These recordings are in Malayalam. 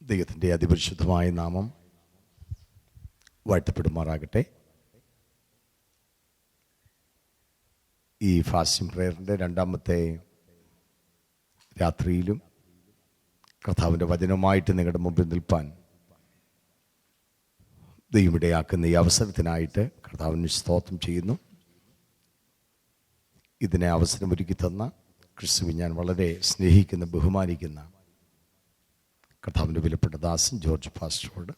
ദൈവത്തിൻ്റെ അതിപരിശുദ്ധമായ നാമം വാഴ്ത്തപ്പെടുമാറാകട്ടെ. ഈ ഫാസ്റ്റിംഗ് പ്രേയറിൻ്റെ രണ്ടാമത്തെ രാത്രിയിലും കർത്താവിൻ്റെ വചനവുമായിട്ട് നിങ്ങളുടെ മുമ്പിൽ നിൽപ്പാൻ ദൈവമിടയാക്കുന്ന ഈ അവസരത്തിനായിട്ട് കർത്താവിന് സ്തോത്രം ചെയ്യുന്നു. ഇതിനെ അവസരമൊരുക്കി തന്ന ക്രിസ്തുവിനെ ഞാൻ വളരെ സ്നേഹിക്കുന്ന, ബഹുമാനിക്കുന്ന കർത്താവിൻ്റെ വിലപ്പെട്ട ദാസൻ ജോർജ് പാസ്റ്ററോട്,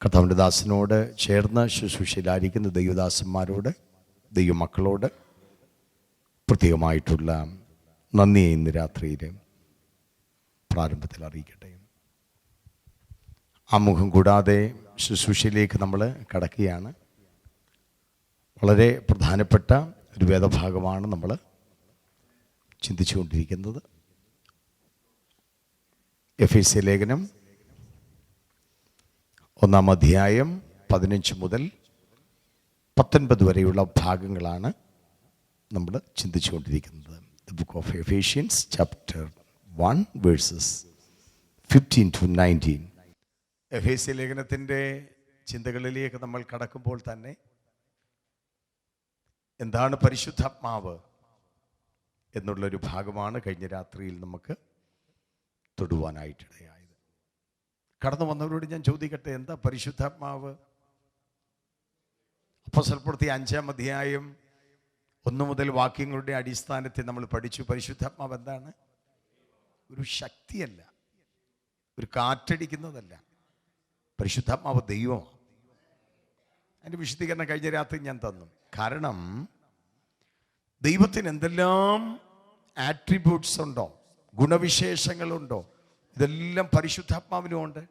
കർത്താവിൻ്റെ ദാസനോട് ചേർന്ന് ശുശ്രൂഷയിലായിരിക്കുന്ന ദൈവദാസന്മാരോട്, ദൈവമക്കളോട് പ്രത്യേകമായിട്ടുള്ള നന്ദിയെ ഇന്ന് രാത്രിയിൽ പ്രാരംഭത്തിൽ അറിയിക്കട്ടെ. ആമുഖം കൂടാതെ ശുശ്രൂഷയിലേക്ക് നമ്മൾ കടക്കുകയാണ്. വളരെ പ്രധാനപ്പെട്ട ഒരു വേദഭാഗമാണ് നമ്മൾ ചിന്തിച്ചുകൊണ്ടിരിക്കുന്നത്. എഫേസ്യ ലേഖനം 1-ാം അധ്യായം 15 മുതൽ 19 വരെയുള്ള ഭാഗങ്ങളാണ് നമ്മൾ ചിന്തിച്ചുകൊണ്ടിരിക്കുന്നത്. The book of Ephesians chapter 1 verses 15 to 19. എഫേസ്യ ലേഖനത്തിൻ്റെ ചിന്തകളിലേക്ക് നമ്മൾ കടക്കുമ്പോൾ തന്നെ എന്താണ് പരിശുദ്ധാത്മാവ് എന്നുള്ളൊരു ഭാഗമാണ് കഴിഞ്ഞ രാത്രിയിൽ നമുക്ക് തൊടുവാനായിട്ടിടയായത്. കടന്നു വന്നവരോട് ഞാൻ ചോദിക്കട്ടെ, എന്താ പരിശുദ്ധാത്മാവ്? അപ്പോസ്തലപ്രവൃത്തി 5-ാം അധ്യായം 1 മുതൽ വാക്യങ്ങളുടെ അടിസ്ഥാനത്തിൽ നമ്മൾ പഠിച്ചു. പരിശുദ്ധാത്മാവ് എന്താണ്? ഒരു ശക്തിയല്ല, ഒരു കാറ്റടിക്കുന്നതല്ല. പരിശുദ്ധാത്മാവ് ദൈവമാണ്. അതിൻ്റെ വിശദീകരണം കഴിഞ്ഞ രാത്രി ഞാൻ തന്നു. കാരണം ദൈവത്തിന് എന്തെല്ലാം ആട്രിബ്യൂട്ട്സ് ഉണ്ടോ, ഗുണവിശേഷങ്ങളുണ്ടോ, ഇതെല്ലാം പരിശുദ്ധാത്മാവിനും ഉണ്ട്.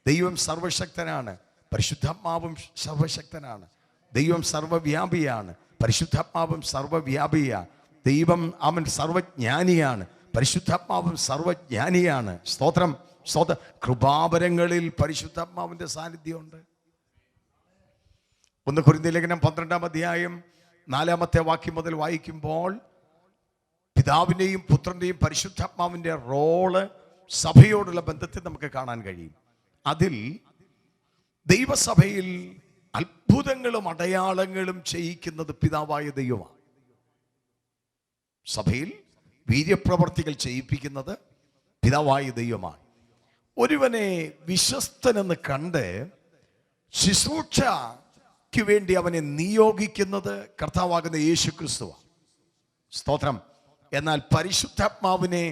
ദൈവം സർവശക്തനാണ്, പരിശുദ്ധാത്മാവും സർവശക്തനാണ്. ദൈവം സർവവ്യാപിയാണ്, പരിശുദ്ധാത്മാവും സർവവ്യാപിയാണ്. ദൈവം അവൻ സർവജ്ഞാനിയാണ്, പരിശുദ്ധാത്മാവും സർവജ്ഞാനിയാണ്. സ്തോത്രം, സ്തോത്രം. കൃപാവരങ്ങളിൽ പരിശുദ്ധാത്മാവിൻ്റെ സാന്നിധ്യമുണ്ട്. 1 കൊരിന്ത്യർ ലേഖനം 12-ാം അധ്യായം 4-ാമത്തെ വാക്യം മുതൽ വായിക്കുമ്പോൾ പിതാവിൻ്റെയും പുത്രൻ്റെയും പരിശുദ്ധാത്മാവിൻ്റെ റോള് സഭയോടുള്ള ബന്ധത്തിൽ നമുക്ക് കാണാൻ കഴിയും. അതിൽ ദൈവസഭയിൽ അത്ഭുതങ്ങളും അടയാളങ്ങളും ചെയ്യിക്കുന്നത് പിതാവായ ദൈവമാണ്. സഭയിൽ വീര്യപ്രവർത്തികൾ ചെയ്യിപ്പിക്കുന്നത് പിതാവായ ദൈവമാണ്. ഒരുവനെ വിശ്വസ്തനെന്ന് കണ്ട് ശുശ്രൂഷയ്ക്ക് വേണ്ടി അവനെ നിയോഗിക്കുന്നത് കർത്താവാകുന്ന യേശു ക്രിസ്തുവാണ്. സ്തോത്രം. എന്നാൽ പരിശുദ്ധാത്മാവിനെ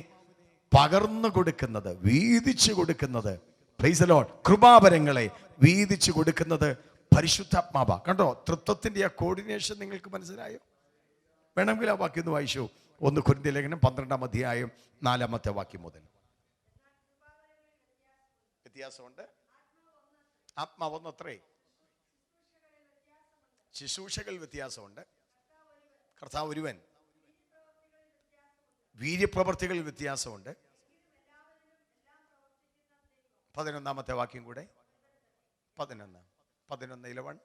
പകർന്നു കൊടുക്കുന്നത്, വീതിച്ചു കൊടുക്കുന്നത്, പ്രൈസ് ദി ലോർഡ്, കൃപാവരങ്ങളെ വീതിച്ചു കൊടുക്കുന്നത് പരിശുദ്ധാത്മാവാ. കണ്ടോ, തൃത്വത്തിന്റെ ആ കോർഡിനേഷൻ നിങ്ങൾക്ക് മനസ്സിലായോ? വേണമെങ്കിൽ ആ വാക്യം ഒന്ന് വായിച്ചു. 1 കൊരിന്ത്യർ ലേഖനം 12-ാം അധ്യായം 4-ാമത്തെ വാക്യം മുതൽ. വ്യത്യാസമുണ്ട്. ആത്മാവ് ഒന്നത്രേ, ശുശ്രൂഷകൾ വ്യത്യാസമുണ്ട്. കർത്താവ് ഒരുവൻ, വീര്യപ്രവർത്തികളിൽ വ്യത്യാസമുണ്ട്. 11-ാമത്തെ വാക്യം കൂടെ, 11:11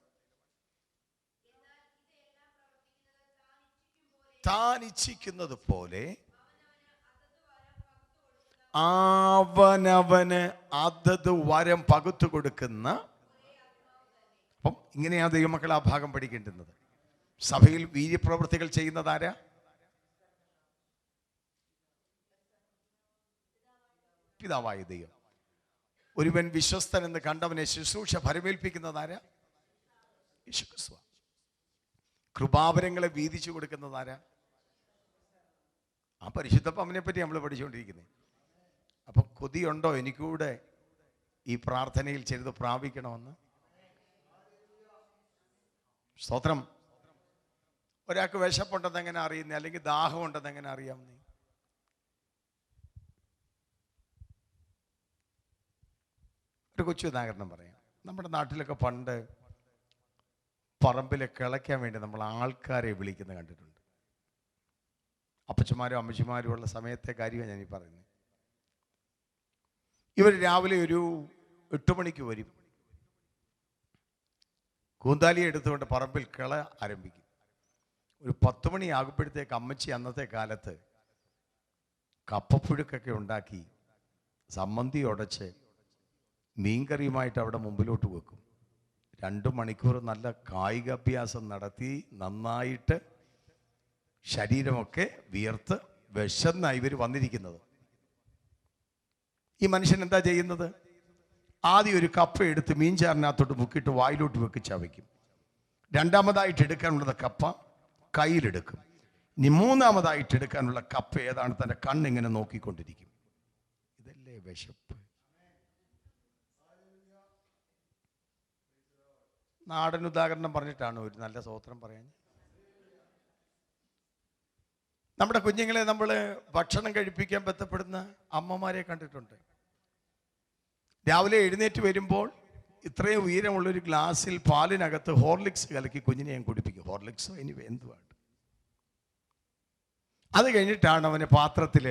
താൻ ഇച്ഛിക്കുന്നത് പോലെ അവനവന് അതത് വരം പകുത്തു കൊടുക്കുന്ന. അപ്പം ഇങ്ങനെയാ ദൈവമക്കൾ ആ ഭാഗം പഠിക്കേണ്ടുന്നത്. സഭയിൽ വീര്യപ്രവൃത്തികൾ ചെയ്യുന്നതാരാ? പിതാവായ ദൈവം. ഒരുവൻ വിശ്വസ്തൻ എന്ന് കണ്ടവനെ ശുശ്രൂഷ ഫലമേൽപ്പിക്കുന്നതാരാ? യേശു ക്രിസ്തു. കൃപാവരങ്ങളെ വീതിച്ചു കൊടുക്കുന്നതാരാ? ആ പരിശുദ്ധാത്മാവിനെ പറ്റി നമ്മൾ പഠിച്ചുകൊണ്ടിരിക്കുന്നത്. അപ്പൊ കൊതിയുണ്ടോ എനിക്കൂടെ ഈ പ്രാർത്ഥനയിൽ ചെയ്ത് പ്രാപിക്കണമെന്ന്? സ്തോത്രം. ഒരാൾക്ക് വിശപ്പുണ്ടെന്ന് എങ്ങനെ അറിയുന്നേ? അല്ലെങ്കിൽ ദാഹം ഉണ്ടെന്ന് എങ്ങനെ അറിയാവുന്നേ? ഒരു കൊച്ചു ഉദാഹരണം പറയാം. നമ്മുടെ നാട്ടിലൊക്കെ പണ്ട് പറമ്പിലെ കിളയ്ക്കാൻ വേണ്ടി നമ്മൾ ആൾക്കാരെ വിളിക്കുന്നത് കണ്ടിട്ടുണ്ട്. അപ്പച്ചമാരും അമ്മച്ചിമാരും ഉള്ള സമയത്തെ കാര്യമാണ് ഞാനീ പറയുന്നത്. ഇവർ രാവിലെ ഒരു 8 മണിക്ക് വരും. കൂന്താലി എടുത്തുകൊണ്ട് പറമ്പിൽ കിള ആരംഭിക്കും. ഒരു 10 മണിയാകുമ്പോഴത്തേക്ക് അമ്മച്ചി അന്നത്തെ കാലത്ത് കപ്പപ്പുഴുക്കൊക്കെ ഉണ്ടാക്കി സമ്മന്തി ഉടച്ച് മീൻകറിയുമായിട്ട് അവിടെ മുമ്പിലോട്ട് വെക്കും. 2 മണിക്കൂർ നല്ല കായികാഭ്യാസം നടത്തി നന്നായിട്ട് ശരീരമൊക്കെ വിയർത്ത് വിശന്ന ഇവർ വന്നിരിക്കുന്നത്. ഈ മനുഷ്യൻ എന്താ ചെയ്യുന്നത്? ആദ്യം ഒരു കപ്പ എടുത്ത് മീൻചാറിനകത്തോട്ട് മുക്കിയിട്ട് വായിലോട്ട് വെക്ക് ചവയ്ക്കും. രണ്ടാമതായിട്ട് എടുക്കാനുള്ളത് കപ്പ കയ്യിലെടുക്കും. ഇനി മൂന്നാമതായിട്ട് എടുക്കാനുള്ള കപ്പ ഏതാണ് തൻ്റെ കണ്ണിങ്ങനെ നോക്കിക്കൊണ്ടിരിക്കും. ഇതല്ലേ വിശപ്പ്? നാടൻ ഉദാഹരണം പറഞ്ഞിട്ടാണ് ഒരു നല്ല സ്തോത്രം പറയാൻ. നമ്മുടെ കുഞ്ഞുങ്ങളെ നമ്മൾ ഭക്ഷണം കഴിപ്പിക്കാൻ ബന്ധപ്പെടുന്ന അമ്മമാരെ കണ്ടിട്ടുണ്ട്. രാവിലെ എഴുന്നേറ്റ് വരുമ്പോൾ ഇത്രയും ഉയരമുള്ളൊരു ഗ്ലാസ്സിൽ പാലിനകത്ത് ഹോർലിക്സ് കലക്കി കുഞ്ഞിനെ ഞാൻ കുടിപ്പിക്കും. ഹോർലിക്സോ ഇനി എന്തുവാണ്. അത് കഴിഞ്ഞിട്ടാണ് അവന് പാത്രത്തിൽ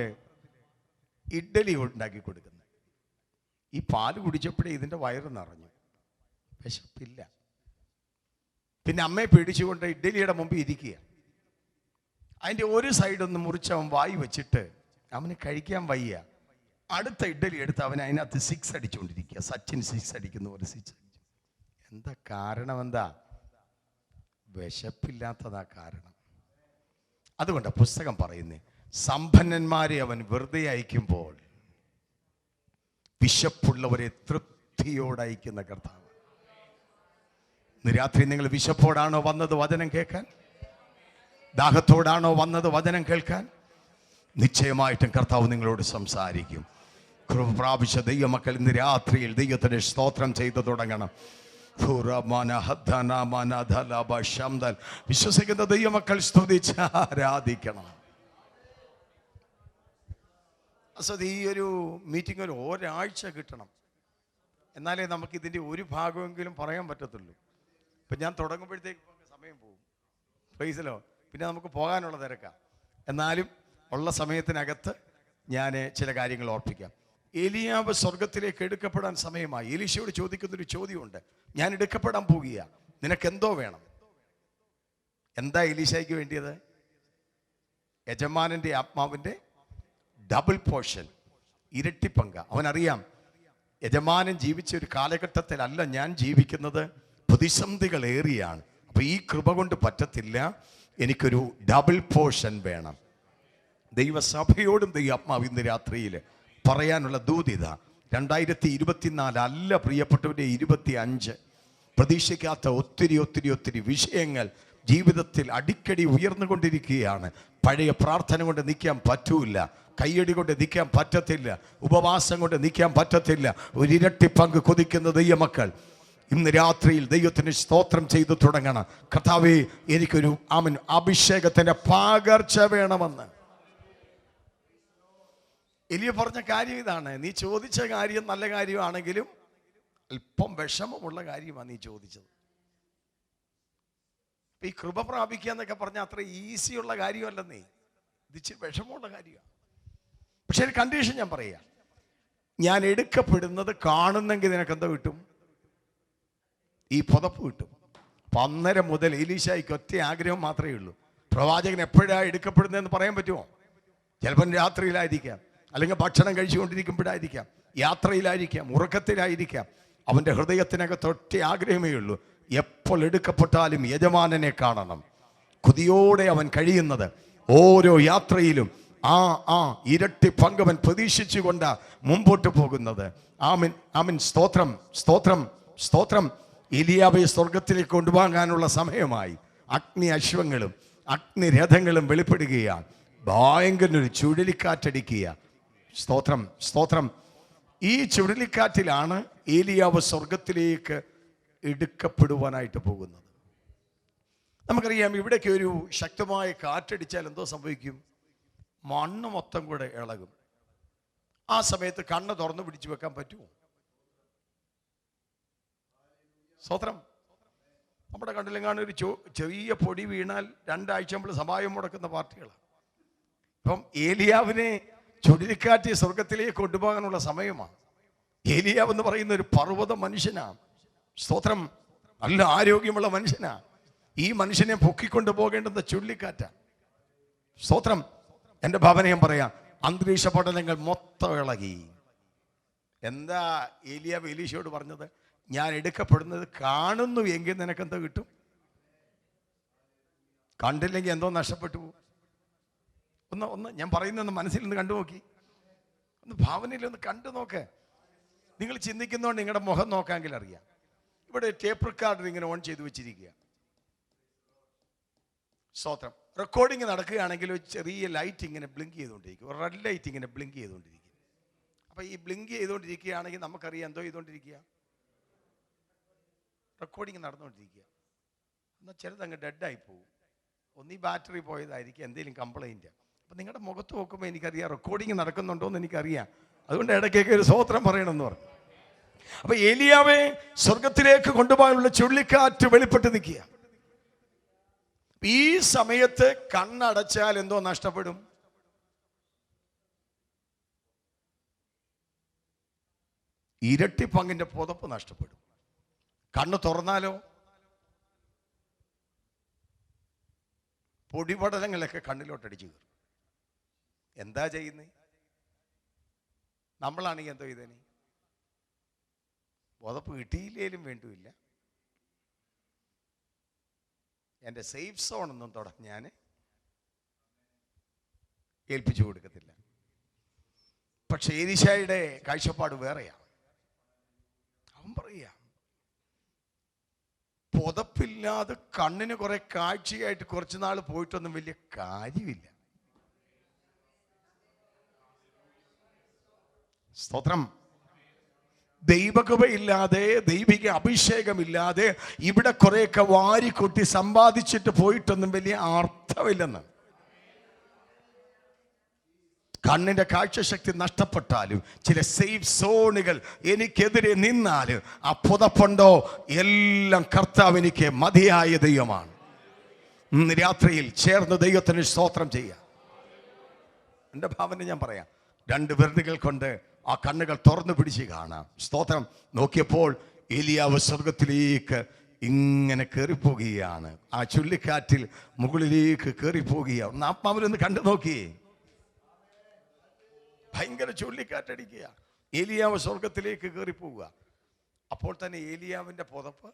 ഇഡ്ഡലി ഉണ്ടാക്കി കൊടുക്കുന്നത്. ഈ പാല് കുടിച്ചപ്പോഴേ ഇതിൻ്റെ വയറ് നിറഞ്ഞു, വിശപ്പില്ല. പിന്നെ അമ്മയെ പേടിച്ചുകൊണ്ട് ഇഡ്ഡലിയുടെ മുമ്പിൽ ഇരിക്കുക. അതിൻ്റെ ഒരു സൈഡൊന്ന് മുറിച്ച് അവൻ വായി വെച്ചിട്ട് അവന് കഴിക്കാൻ വയ്യ. അടുത്ത ഇഡ്ഡലി എടുത്ത് അവൻ അതിനകത്ത് 6 അടിച്ചുകൊണ്ടിരിക്കുക. സച്ചിൻ 6 അടിക്കുന്ന പോലെ 6 അടിച്ചു. എന്താ കാരണം? എന്താ? വിശപ്പില്ലാത്തതാ കാരണം. അതുകൊണ്ട് പുസ്തകം പറയുന്നേ, സമ്പന്നന്മാരെ അവൻ വെറുതെ അയക്കുമ്പോൾ വിശപ്പുള്ളവരെ തൃപ്തിയോടെ അയക്കുന്ന കർത്താവ്. ഇന്ന് രാത്രി നിങ്ങൾ വിശപ്പോടാണോ വന്നത് വചനം കേൾക്കാൻ? ദാഹത്തോടാണോ വന്നത് വചനം കേൾക്കാൻ? നിശ്ചയമായിട്ടും കർത്താവ് നിങ്ങളോട് സംസാരിക്കും. കൃപ പ്രാപിച്ച ദൈവമക്കൾ ഇന്ന് രാത്രിയിൽ ദൈവത്തിന് സ്തോത്രം ചെയ്തു തുടങ്ങണം. വിശ്വസിക്കുന്ന ദൈവമക്കൾ സ്തുതിച്ച് ആരാധിക്കണം. ഈ ഒരു മീറ്റിംഗ് ഒരാഴ്ച കിട്ടണം, എന്നാലേ നമുക്ക് ഇതിൻ്റെ ഒരു ഭാഗമെങ്കിലും പറയാൻ പറ്റത്തുള്ളൂ. ഇപ്പം ഞാൻ തുടങ്ങുമ്പോഴത്തേക്ക് സമയം പോകും, പ്രൈസിലോ, പിന്നെ നമുക്ക് പോകാനുള്ള തിരക്കാം. എന്നാലും ഉള്ള സമയത്തിനകത്ത് ഞാൻ ചില കാര്യങ്ങൾ ഓർപ്പിക്കാം. ഏലിയാവ് സ്വർഗത്തിലേക്ക് എടുക്കപ്പെടാൻ സമയമായി. എലീശയോട് ചോദിക്കുന്നൊരു ചോദ്യമുണ്ട്, ഞാൻ എടുക്കപ്പെടാൻ പോകുക, നിനക്കെന്തോ വേണം? എന്താ എലീശയ്ക്ക് വേണ്ടിയത്? യജമാനൻ്റെ ആത്മാവിൻ്റെ ഡബിൾ പോർഷൻ, ഇരട്ടി പങ്ക്. അവനറിയാം യജമാനൻ ജീവിച്ച ഒരു കാലഘട്ടത്തിലല്ല ഞാൻ ജീവിക്കുന്നത്, പ്രതിസന്ധികൾ ഏറിയാണ്. അപ്പോൾ ഈ കൃപ കൊണ്ട് പറ്റത്തില്ല, എനിക്കൊരു ഡബിൾ പോർഷൻ വേണം. ദൈവസഭയോടും ദൈവാത്മാവ് ഇന്ന് രാത്രിയിൽ പറയാനുള്ള ദൂതിത 2024 അല്ല പ്രിയപ്പെട്ടവരുടെ 25. പ്രതീക്ഷിക്കാത്ത ഒത്തിരി ഒത്തിരി ഒത്തിരി വിഷയങ്ങൾ ജീവിതത്തിൽ അടിക്കടി ഉയർന്നുകൊണ്ടിരിക്കുകയാണ്. പഴയ പ്രാർത്ഥന കൊണ്ട് നിൽക്കാൻ പറ്റൂല, കയ്യടി കൊണ്ട് നിൽക്കാൻ പറ്റത്തില്ല, ഉപവാസം കൊണ്ട് നിൽക്കാൻ പറ്റത്തില്ല. ഒരു ഇരട്ടി പങ്ക് കൊതിക്കുന്ന ദൈവമക്കൾ ഇന്ന് രാത്രിയിൽ ദൈവത്തിന് സ്തോത്രം ചെയ്തു തുടങ്ങണം. കർത്താവേ, എനിക്കൊരു അഭിഷേകത്തിന്റെ പകർച്ച വേണമെന്ന്. എലിയ പറഞ്ഞ കാര്യം ഇതാണ്. നീ ചോദിച്ച കാര്യം നല്ല കാര്യമാണെങ്കിലും അല്പം വിഷമമുള്ള കാര്യമാണ് നീ ചോദിച്ചത്. ഈ കൃപ പ്രാപിക്കുക എന്നൊക്കെ പറഞ്ഞാൽ അത്ര ഈസിയുള്ള കാര്യമല്ലെന്നേ, ഇത് ഇച്ചിരി വിഷമമുള്ള കാര്യമാണ്. പക്ഷെ ഒരു കണ്ടീഷൻ ഞാൻ പറയാം, ഞാൻ എടുക്കപ്പെടുന്നത് കാണുന്നെങ്കിൽ നിനക്കെന്താ കിട്ടും? ഈ പുതപ്പ് കിട്ടും. അപ്പം അന്നേരം മുതൽ എലീശായ്ക്ക് ഒറ്റ ആഗ്രഹം മാത്രമേ ഉള്ളൂ, പ്രവാചകൻ എപ്പോഴാണ് എടുക്കപ്പെടുന്നതെന്ന് പറയാൻ പറ്റുമോ? ചിലപ്പം രാത്രിയിലായിരിക്കാം, അല്ലെങ്കിൽ ഭക്ഷണം കഴിച്ചുകൊണ്ടിരിക്കുമ്പോഴായിരിക്കാം, യാത്രയിലായിരിക്കാം, ഉറക്കത്തിലായിരിക്കാം. അവൻ്റെ ഹൃദയത്തിനകത്ത് ഒറ്റ ആഗ്രഹമേ ഉള്ളൂ, എപ്പോൾ എടുക്കപ്പെട്ടാലും യജമാനനെ കാണണം. കൊതിയോടെ അവൻ കഴിയുന്നത്. ഓരോ യാത്രയിലും ആ ഇരട്ടി പങ്കവൻ പ്രതീക്ഷിച്ചുകൊണ്ട് മുമ്പോട്ട് പോകുന്നത്. ആമീൻ ആമീൻ. സ്തോത്രം സ്തോത്രം സ്തോത്രം. ഏലിയാവെ സ്വർഗത്തിലേക്ക് കൊണ്ടുപോകാനുള്ള സമയമായി. അഗ്നി അശ്വങ്ങളും അഗ്നിരഥങ്ങളും വെളിപ്പെടുകയാണ്. ഭയങ്കര ഒരു ചുഴലിക്കാറ്റടിക്കുക. സ്തോത്രം സ്തോത്രം. ഈ ചുഴലിക്കാറ്റിലാണ് ഏലിയാവ് സ്വർഗത്തിലേക്ക് എടുക്കപ്പെടുവാനായിട്ട് പോകുന്നത്. നമുക്കറിയാം, ഇവിടേക്ക് ഒരു ശക്തമായ കാറ്റടിച്ചാൽ എന്തോ സംഭവിക്കും? മണ്ണ് മൊത്തം കൂടെ ഇളകും. ആ സമയത്ത് കണ്ണ് തുറന്നു പിടിച്ചു വെക്കാൻ പറ്റുമോ? സ്തോത്രം. നമ്മുടെ കണ്ടിലെങ്ങാണ് ഒരു ചെറിയ പൊടി വീണാൽ 2 ആഴ്ച നമ്മൾ സഭായം മുടക്കുന്ന പാർട്ടികളാണ്. ഇപ്പം ഏലിയാവിനെ ചുഴലിക്കാറ്റ് സ്വർഗത്തിലേക്ക് കൊണ്ടുപോകാനുള്ള സമയമാണ്. ഏലിയാവ് എന്ന് പറയുന്ന ഒരു പർവ്വത മനുഷ്യനാണ്. സ്തോത്രം. നല്ല ആരോഗ്യമുള്ള മനുഷ്യനാണ്. ഈ മനുഷ്യനെ പൊക്കിക്കൊണ്ടു പോകേണ്ടുന്ന ചുഴലിക്കാറ്റാണ്. സ്തോത്രം. എൻ്റെ ഭവനയം പറയാം, അന്തരീക്ഷ പഠനങ്ങൾ മൊത്തം ഇളകി. എന്താ ഏലിയാവ് എലീശയോട് പറഞ്ഞത്? ഞാൻ എടുക്കപ്പെടുന്നത് കാണുന്നു എങ്കിൽ നിനക്കെന്തോ കിട്ടും? കണ്ടില്ലെങ്കിൽ എന്തോ നഷ്ടപ്പെട്ടു പോകും. ഒന്ന് ഞാൻ പറയുന്നൊന്ന് മനസ്സിൽ നിന്ന് കണ്ടു നോക്കി, ഒന്ന് ഭാവനയിൽ ഒന്ന് കണ്ടു നോക്ക്. നിങ്ങൾ ചിന്തിക്കുന്നതുകൊണ്ട് നിങ്ങളുടെ മുഖം നോക്കാമെങ്കിൽ അറിയാം. ഇവിടെ ടേപ്പ് റെക്കോർഡർ ഇങ്ങനെ ഓൺ ചെയ്ത് വെച്ചിരിക്കുക. സ്തോത്രം. റെക്കോർഡിങ് നടക്കുകയാണെങ്കിൽ ഒരു ചെറിയ ലൈറ്റ് ഇങ്ങനെ ബ്ലിങ്ക് ചെയ്തുകൊണ്ടിരിക്കും, ഒരു റെഡ് ലൈറ്റ് ഇങ്ങനെ ബ്ലിങ്ക് ചെയ്തുകൊണ്ടിരിക്കും. അപ്പം ഈ ബ്ലിങ്ക് ചെയ്തുകൊണ്ടിരിക്കുകയാണെങ്കിൽ നമുക്കറിയാം എന്തോ ചെയ്തുകൊണ്ടിരിക്കുക, റെക്കോർഡിങ് നടന്നുകൊണ്ടിരിക്കുക. എന്നാൽ ചിലതങ്ങ് ഡെഡായി പോകും. ഒന്നീ ബാറ്ററി പോയതായിരിക്കും, എന്തെങ്കിലും കംപ്ലൈൻറ്റ്. അപ്പം നിങ്ങളുടെ മുഖത്ത് നോക്കുമ്പോൾ എനിക്കറിയാം റെക്കോർഡിങ് നടക്കുന്നുണ്ടോ എന്ന് എനിക്കറിയാം. അതുകൊണ്ട് ഇടയ്ക്കൊക്കെ ഒരു സ്തോത്രം പറയണമെന്ന് പറഞ്ഞു. അപ്പൊ ഏലിയാവെ സ്വർഗത്തിലേക്ക് കൊണ്ടുപോകാനുള്ള ചുഴലിക്കാറ്റ് വെളിപ്പെട്ട് നിൽക്കുക. ഈ സമയത്ത് കണ്ണടച്ചാൽ എന്തോ നഷ്ടപ്പെടും? ഇരട്ടി പങ്കിന്റെ പുതപ്പ് നഷ്ടപ്പെടും. കണ്ണ് തുറന്നാലോ പൊടിപടലങ്ങളൊക്കെ കണ്ണിലോട്ടടിച്ചു കയറും. എന്താ ചെയ്യുന്നേ? നമ്മളാണെങ്കിൽ എന്തോ ചെയ്തേനെ? പുതപ്പ് കിട്ടിയില്ലേലും വേണ്ടുമില്ല, എൻ്റെ സേഫ് സോണൊന്നും ഞാൻ ഏൽപ്പിച്ചു കൊടുക്കത്തില്ല. പക്ഷെ ഏലീശായുടെ കാഴ്ചപ്പാട് വേറെയാണ്. അവൻ പറയാ, പുതപ്പില്ലാതെ കണ്ണിന് കുറെ കാഴ്ചയായിട്ട് കുറച്ചു നാൾ പോയിട്ടൊന്നും വലിയ കാര്യമില്ല. സ്തോത്രം. ദൈവകൃപയില്ലാതെ, ദൈവിക അഭിഷേകമില്ലാതെ ഇവിടെ കുറെയൊക്കെ വാരിക്കൊട്ടി സമ്പാദിച്ചിട്ട് പോയിട്ടൊന്നും വലിയ അർത്ഥമില്ലെന്ന്. കണ്ണിന്റെ കാഴ്ചശക്തി നഷ്ടപ്പെട്ടാലും ചില സേഫ് സോണുകൾ എനിക്കെതിരെ നിന്നാലും ആ പുതപ്പുണ്ടോ എല്ലാം കർത്താവ് എനിക്ക് മതിയായ ദൈവമാണ്. ഇന്ന് രാത്രിയിൽ ചേർന്ന് ദൈവത്തിന് സ്തോത്രം ചെയ്യാം. എൻ്റെ ഭാവന ഞാൻ പറയാം. 2 വിരലുകൾ കൊണ്ട് ആ കണ്ണുകൾ തുറന്നു പിടിച്ച് കാണാം. സ്തോത്രം. നോക്കിയപ്പോൾ ഏലിയാവ് സ്വർഗത്തിലേക്ക് ഇങ്ങനെ കയറിപ്പോകുകയാണ്. ആ ചുഴലിക്കാറ്റിൽ മുകളിലേക്ക് കയറിപ്പോകുകയാണ്. ഒന്ന് ആത്മാവിലൊന്ന് കണ്ടു നോക്കിയേ. ഭയങ്കര ചുഴലിക്കാറ്റടിക്കുക. ഏലിയാവ് സ്വർഗത്തിലേക്ക് കയറിപ്പോവുക. അപ്പോൾ തന്നെ ഏലിയാവിന്റെ പുതപ്പ്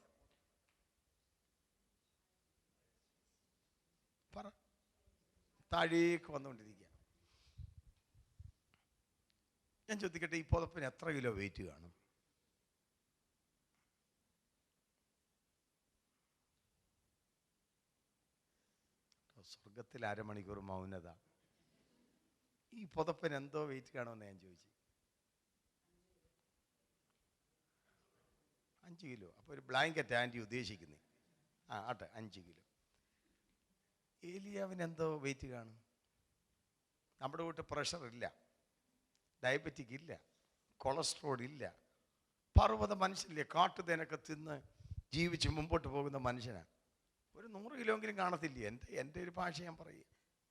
താഴേക്ക് വന്നുകൊണ്ടിരിക്കുക. ഞാൻ ചോദിക്കട്ടെ, ഈ പുതപ്പിന് എത്ര കിലോ വെയിറ്റ് കാണും? സ്വർഗത്തിൽ 1/2 മണിക്കൂർ മൗനത. ഈ പുതപ്പിന് എന്തോ വെയിറ്റ് കാണുമെന്ന് ഞാൻ ചോദിച്ചു. 5 കിലോ. അപ്പോൾ ഒരു ബ്ലാങ്കറ്റ് ആൻറ്റി ഉദ്ദേശിക്കുന്നേ. ആട്ടെ, 5 കിലോ. ഏലിയാവിന് എന്തോ വെയിറ്റ് കാണും. നമ്മുടെ വീട്ടിൽ പ്രഷർ ഇല്ല, ഡയബറ്റിക് ഇല്ല, കൊളസ്ട്രോൾ ഇല്ല. പർവ്വത മനുഷ്യനില്ലേ, കാട്ടുതേനൊക്കെ തിന്ന് ജീവിച്ച് മുമ്പോട്ട് പോകുന്ന മനുഷ്യനാണ്. ഒരു 100 കിലോ എങ്കിലും കാണത്തില്ലയോ? എൻ്റെ ഒരു ഭാഷ ഞാൻ പറയും.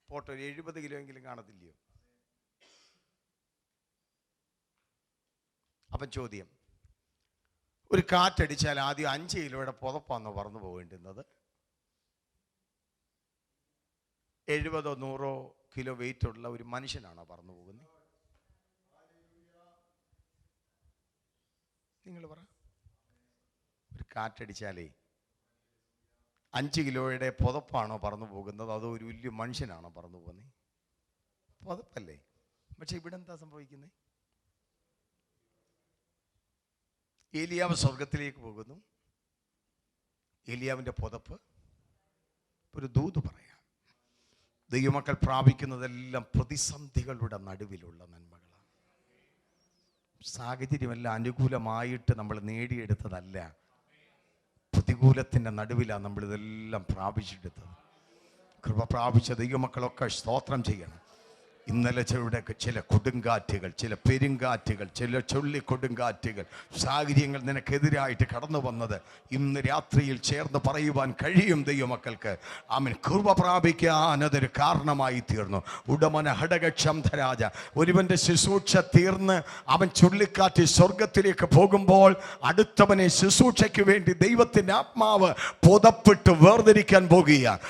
പോട്ടെ, ഒരു 70 കിലോ എങ്കിലും കാണത്തില്ലയോ? അപ്പം ചോദ്യം, ഒരു കാറ്റടിച്ചാൽ ആദ്യം 5 കിലോയുടെ പുതപ്പാന്നോ പറന്നു പോകേണ്ടുന്നത്? 70 or 100 കിലോ വെയിറ്റ് ഉള്ള ഒരു മനുഷ്യനാണോ പറന്നു പോകുന്നത്? നിങ്ങൾ പറ. ഒരു കാറ്റടിച്ചാലേ 5 കിലോയുടെ പുതപ്പാണോ പറന്നു പോകുന്നത്, അതോ ഒരു വലിയ മനുഷ്യനാണോ പറന്നു പോകുന്നത്? പുതപ്പല്ലേ. പക്ഷെ ഇവിടെ എന്താ സംഭവിക്കുന്നത്? ഏലിയാവ് സ്വർഗത്തിലേക്ക് പോകുന്നു. ഏലിയാവിൻ്റെ പുതപ്പ് ഒരു ദൂത് പറയാം. ദൈവമക്കൾ പ്രാപിക്കുന്നതെല്ലാം പ്രതിസന്ധികളുടെ നടുവിലുള്ള നന്മകളാണ്. സാഹചര്യമെല്ലാം അനുകൂലമായിട്ട് നമ്മൾ നേടിയെടുത്തതല്ല, പ്രതികൂലത്തിൻ്റെ നടുവിലാണ് നമ്മളിതെല്ലാം പ്രാപിച്ചെടുത്തത്. കൃപ പ്രാപിച്ച ദൈവമക്കളൊക്കെ സ്തോത്രം ചെയ്യണം. ഇന്നലെ ചില കൊടുങ്കാറ്റുകൾ, ചില പെരുങ്കാറ്റുകൾ, ചില ചുഴലിക്കൊടുങ്കാറ്റുകൾ, സാഹചര്യങ്ങൾ നിനക്കെതിരായിട്ട് കടന്നു വന്നത് ഇന്ന് രാത്രിയിൽ ചേർന്ന് പറയുവാൻ കഴിയും ദൈവമക്കൾക്ക്. ആമേൻ. കൃപ പ്രാപിക്കാൻ അതൊരു കാരണമായി തീർന്നു. ഉടമന ഹടകക്ഷംധരാജ, ഒരുവന്റെ ശുശ്രൂഷ തീർന്ന് അവൻ ചുഴലിക്കാറ്റ് സ്വർഗത്തിലേക്ക് പോകുമ്പോൾ അടുത്തവനെ ശുശ്രൂഷയ്ക്ക് വേണ്ടി ദൈവത്തിൻ്റെ ആത്മാവ് പുതപ്പിട്ട് വേർതിരിക്കാൻ പോകുകയാണ്.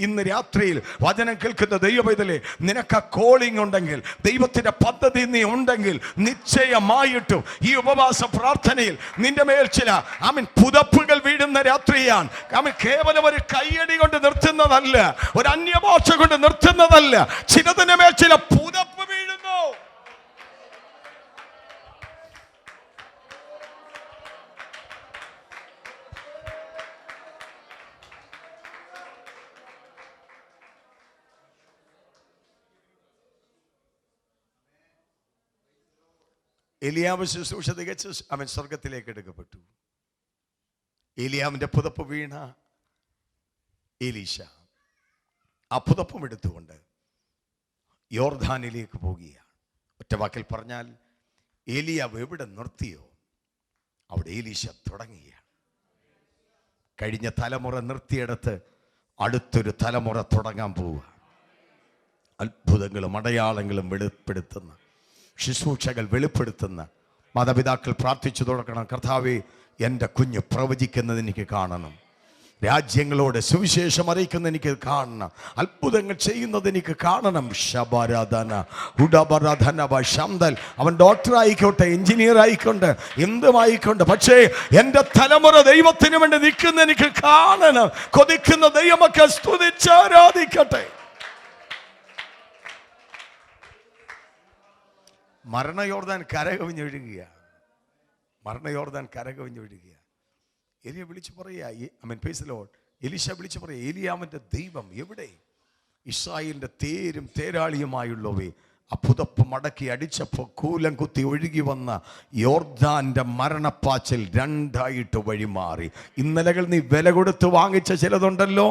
ഇന്ന് രാത്രിയിൽ വചനം കേൾക്കുന്ന ദൈവപൈതലേ, നിനക്ക് കോളിംഗ് ഉണ്ടെങ്കിൽ, ദൈവത്തിന്റെ പദ്ധതി നീ ഉണ്ടെങ്കിൽ, നിശ്ചയമായിട്ടും ഈ ഉപവാസ പ്രാർത്ഥനയിൽ നിന്റെ മേൽ ചില പുതപ്പുകൾ വീഴുന്ന രാത്രിയാണ്. കേവലം ഒരു കയ്യടി കൊണ്ട് നിർത്തുന്നതല്ല, ഒരു അന്യഭാഷ കൊണ്ട് നിർത്തുന്നതല്ല. ചിലതിന്റെ മേൽ ചില പുതപ്പ് വീഴുന്നു. എലിയാവ് ശുശ്രൂഷ തികച്ച് അവൻ സ്വർഗത്തിലേക്ക് എടുക്കപ്പെട്ടു. ഏലിയാവിന്റെ പുതപ്പ് വീണ എലീശ ആ പുതപ്പും എടുത്തുകൊണ്ട് യോർദാനിലേക്ക് പോകുകയാണ്. ഒറ്റ വാക്കിൽ പറഞ്ഞാൽ, ഏലിയാവ് എവിടെ നിർത്തിയോ അവിടെ എലീശ തുടങ്ങുകയാണ്. കഴിഞ്ഞ തലമുറ നിർത്തിയെടുത്ത് അടുത്തൊരു തലമുറ തുടങ്ങാൻ പോവുക. അത്ഭുതങ്ങളും അടയാളങ്ങളും വെളിപ്പെടുത്തുന്ന ശുശ്രൂഷകൾ വെളിപ്പെടുത്തുന്ന മാതാപിതാക്കൾ പ്രാർത്ഥിച്ചു തുടങ്ങണം. കർത്താവേ, എൻ്റെ കുഞ്ഞ് പ്രവചിക്കുന്നത് എനിക്ക് കാണണം, രാജ്യങ്ങളോട് സുവിശേഷം അറിയിക്കുന്നത് എനിക്ക് കാണണം, അത്ഭുതങ്ങൾ ചെയ്യുന്നത് എനിക്ക് കാണണം. അവൻ ഡോക്ടർ ആയിക്കോട്ടെ, എഞ്ചിനീയർ ആയിക്കോട്ടെ, എന്തുമായിക്കോട്ടെ, പക്ഷേ എൻ്റെ തലമുറ ദൈവത്തിന് വേണ്ടി നിൽക്കുന്ന എനിക്ക് കാണണം. കൊതിക്കുന്ന ദൈവമൊക്കെ സ്തുതിച്ചാരാധിക്കട്ടെ. മരണയോർദാൻ കരകവിഞ്ഞൊഴുകുക, മരണയോർദാൻ കരകവിഞ്ഞൊഴുകുക. എലിയ വിളിച്ചു പറയുക, എലീശ വിളിച്ചു പറയുക, ഏലിയാവിന്റെ ദൈവം എവിടെ? ഇസ്രായേലിന്റെ തേരും തേരാളിയുമായുള്ളവേ, ആ പുതപ്പ് മടക്കി അടിച്ചപ്പോൾ കൂലം കുത്തി ഒഴുകി വന്ന യോർദാന്റെ മരണപ്പാച്ചിൽ രണ്ടായിട്ട് വഴിമാറി. ഇന്നലകൾ നീ വില കൊടുത്ത് വാങ്ങിച്ച ചിലതുണ്ടല്ലോ,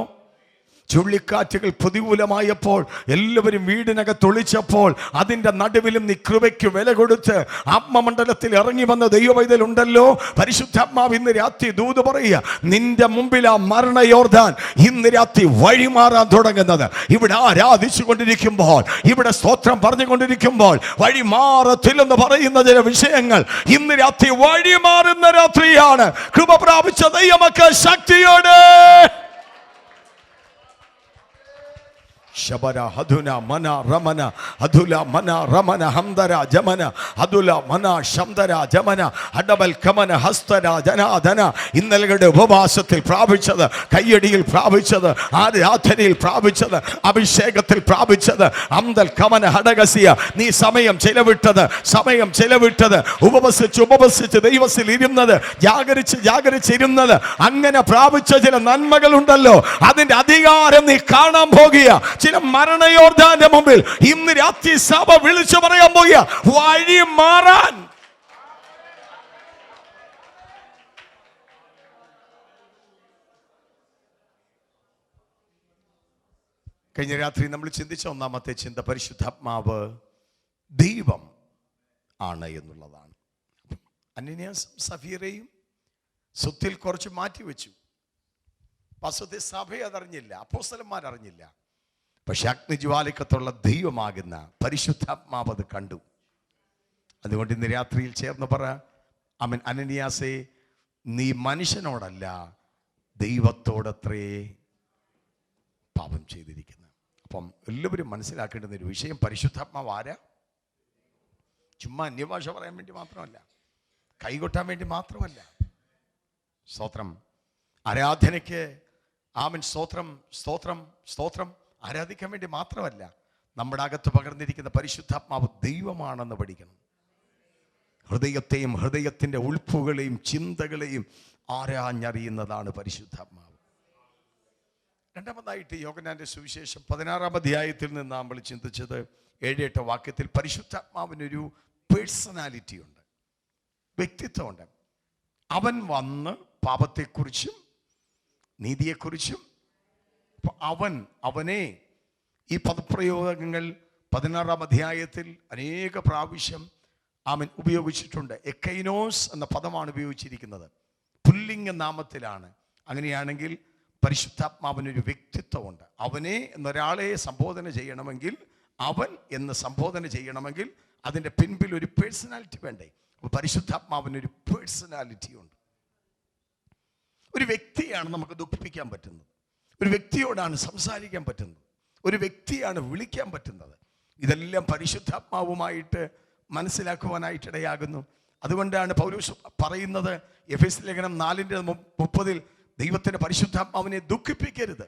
ചുഴലിക്കാറ്റുകൾ പ്രതികൂലമായപ്പോൾ എല്ലാവരും വീടിനകത്തൊളിച്ചപ്പോൾ അതിൻ്റെ നടുവിലും നീ കൃപയ്ക്ക് വില കൊടുത്ത് ആത്മമണ്ഡലത്തിൽ ഇറങ്ങി വന്ന ദൈവവൈതലുണ്ടല്ലോ. പരിശുദ്ധാത്മാവ് ഇന്ന് രാത്രി ദൂത് പറയുക, നിന്റെ മുമ്പിൽ ആ മരണ യോർദാൻ ഇന്ന് രാത്രി വഴിമാറാൻ തുടങ്ങുന്നത്. ഇവിടെ ആരാധിച്ചു കൊണ്ടിരിക്കുമ്പോൾ, ഇവിടെ സ്തോത്രം പറഞ്ഞുകൊണ്ടിരിക്കുമ്പോൾ വഴിമാറത്തില്ലെന്ന് പറയുന്ന ചില വിഷയങ്ങൾ ഇന്ന് രാത്രി വഴിമാറുന്ന രാത്രിയാണ്. കൃപ പ്രാപിച്ച ദൈവമക്കൾ ശക്തിയോടെ ശബര ഹദുന മന റമന അദുല മന റമന ഹംദര ജമന അദുല മന ശംദര ജമന അഡബൽ കമന ഹസ്തര ജനാദന. ഇന്നലകളുടെ ഉപവാസത്തിൽ പ്രാപിച്ചത്, കയ്യടിയിൽ പ്രാപിച്ചത്, ആരാധനയിൽ പ്രാപിച്ചത്, അഭിഷേകത്തിൽ പ്രാപിച്ചത്, അംദൽ കമന ഹടകസിയ. നീ സമയം ചെലവിട്ടത് ഉപവസിച്ച് ദൈവത്തിൽ ഇരുന്നത്, ജാഗരിച്ചിരുന്നത്, അങ്ങനെ പ്രാപിച്ച ചില നന്മകളുണ്ടല്ലോ, അതിന്റെ അധികാരം നീ കാണാൻ പോകുക. ചില മരണയോർദാന്റെ മുമ്പിൽ ഇന്ന് രാത്രി സഭ വിളിച്ചു പറയാൻ പോകുക, വഴി മാറാൻ. കഴിഞ്ഞ രാത്രി നമ്മൾ ചിന്തിച്ച ഒന്നാമത്തെ ചിന്ത പരിശുദ്ധാത്മാവ് ദൈവം ആണ് എന്നുള്ളതാണ്. അനന്യാസും സഫീറയും സ്വത്തിൽ കുറച്ച് മാറ്റിവെച്ചു. വാസ്തവത്തിൽ സഭ അതറിഞ്ഞില്ല, അപ്പോസ്തലന്മാരറിഞ്ഞില്ല. പക്ഷെ അഗ്നിജ്വാലിക്കത്തുള്ള ദൈവമാകുന്ന പരിശുദ്ധാത്മാവ് അത് കണ്ടു. അതുകൊണ്ട് ഇന്ന് രാത്രിയിൽ ചേർന്ന് പറ, അനന്യാസേ, നീ മനുഷ്യനോടല്ല ദൈവത്തോടത്രേ പാപം ചെയ്തിരിക്കുന്നത്. അപ്പം എല്ലാവരും മനസ്സിലാക്കേണ്ടുന്ന ഒരു വിഷയം, പരിശുദ്ധാത്മാവ് ആരാ? ചുമ്മാ അന്യഭാഷ പറയാൻ വേണ്ടി മാത്രമല്ല, കൈകൊട്ടാൻ വേണ്ടി മാത്രമല്ല. സ്തോത്രം. ആരാധനയ്ക്ക് സ്തോത്രം സ്തോത്രം സ്തോത്രം ആരാധിക്കാൻ വേണ്ടി മാത്രമല്ല, നമ്മുടെ അകത്ത് പകർന്നിരിക്കുന്ന പരിശുദ്ധാത്മാവ് ദൈവമാണെന്ന് പഠിക്കണം. ഹൃദയത്തെയും ഹൃദയത്തിൻ്റെ ഉൾപ്പുകളെയും ചിന്തകളെയും ആരാഞ്ഞറിയുന്നതാണ് പരിശുദ്ധാത്മാവ്. രണ്ടാമതായിട്ട് യോഹന്നാന്റെ സുവിശേഷം 16-ാം അധ്യായത്തിൽ നിന്ന് നമ്മൾ ചിന്തിച്ചത് 7-8 വാക്യത്തിൽ പരിശുദ്ധാത്മാവിനൊരു പേഴ്സണാലിറ്റി ഉണ്ട്, വ്യക്തിത്വമുണ്ട്. അവൻ വന്ന് പാപത്തെക്കുറിച്ചും നീതിയെക്കുറിച്ചും, അവനെ ഈ പദപ്രയോഗങ്ങൾ 16-ാം അധ്യായത്തിൽ അനേക പ്രാവശ്യം ഉപയോഗിച്ചിട്ടുണ്ട്. എക്കൈനോസ് എന്ന പദമാണ് ഉപയോഗിച്ചിരിക്കുന്നത്, പുല്ലിംഗ നാമത്തിലാണ്. അങ്ങനെയാണെങ്കിൽ പരിശുദ്ധാത്മാവിനൊരു വ്യക്തിത്വമുണ്ട്. അവനെ എന്നൊരാളെ സംബോധന ചെയ്യണമെങ്കിൽ, അവൻ എന്ന് സംബോധന ചെയ്യണമെങ്കിൽ അതിൻ്റെ പിൻപിൽ ഒരു പേഴ്സണാലിറ്റി വേണ്ടേ? പരിശുദ്ധാത്മാവിനൊരു പേഴ്സണാലിറ്റി ഉണ്ട്. ഒരു വ്യക്തിയാണ് നമുക്ക് ദുഃഖിപ്പിക്കാൻ പറ്റുന്നത്, ഒരു വ്യക്തിയോടാണ് സംസാരിക്കാൻ പറ്റുന്നത്, ഒരു വ്യക്തിയാണ് വിളിക്കാൻ പറ്റുന്നത്, ഇതെല്ലാം പരിശുദ്ധാത്മാവുമായിട്ട് മനസ്സിലാക്കുവാനായിട്ടിടയാകുന്നു. അതുകൊണ്ടാണ് പൗലോസ് പറയുന്നത് എഫെസ്യ ലേഖനം 4:30 ദൈവത്തിന്റെ പരിശുദ്ധാത്മാവിനെ ദുഃഖിപ്പിക്കരുത്.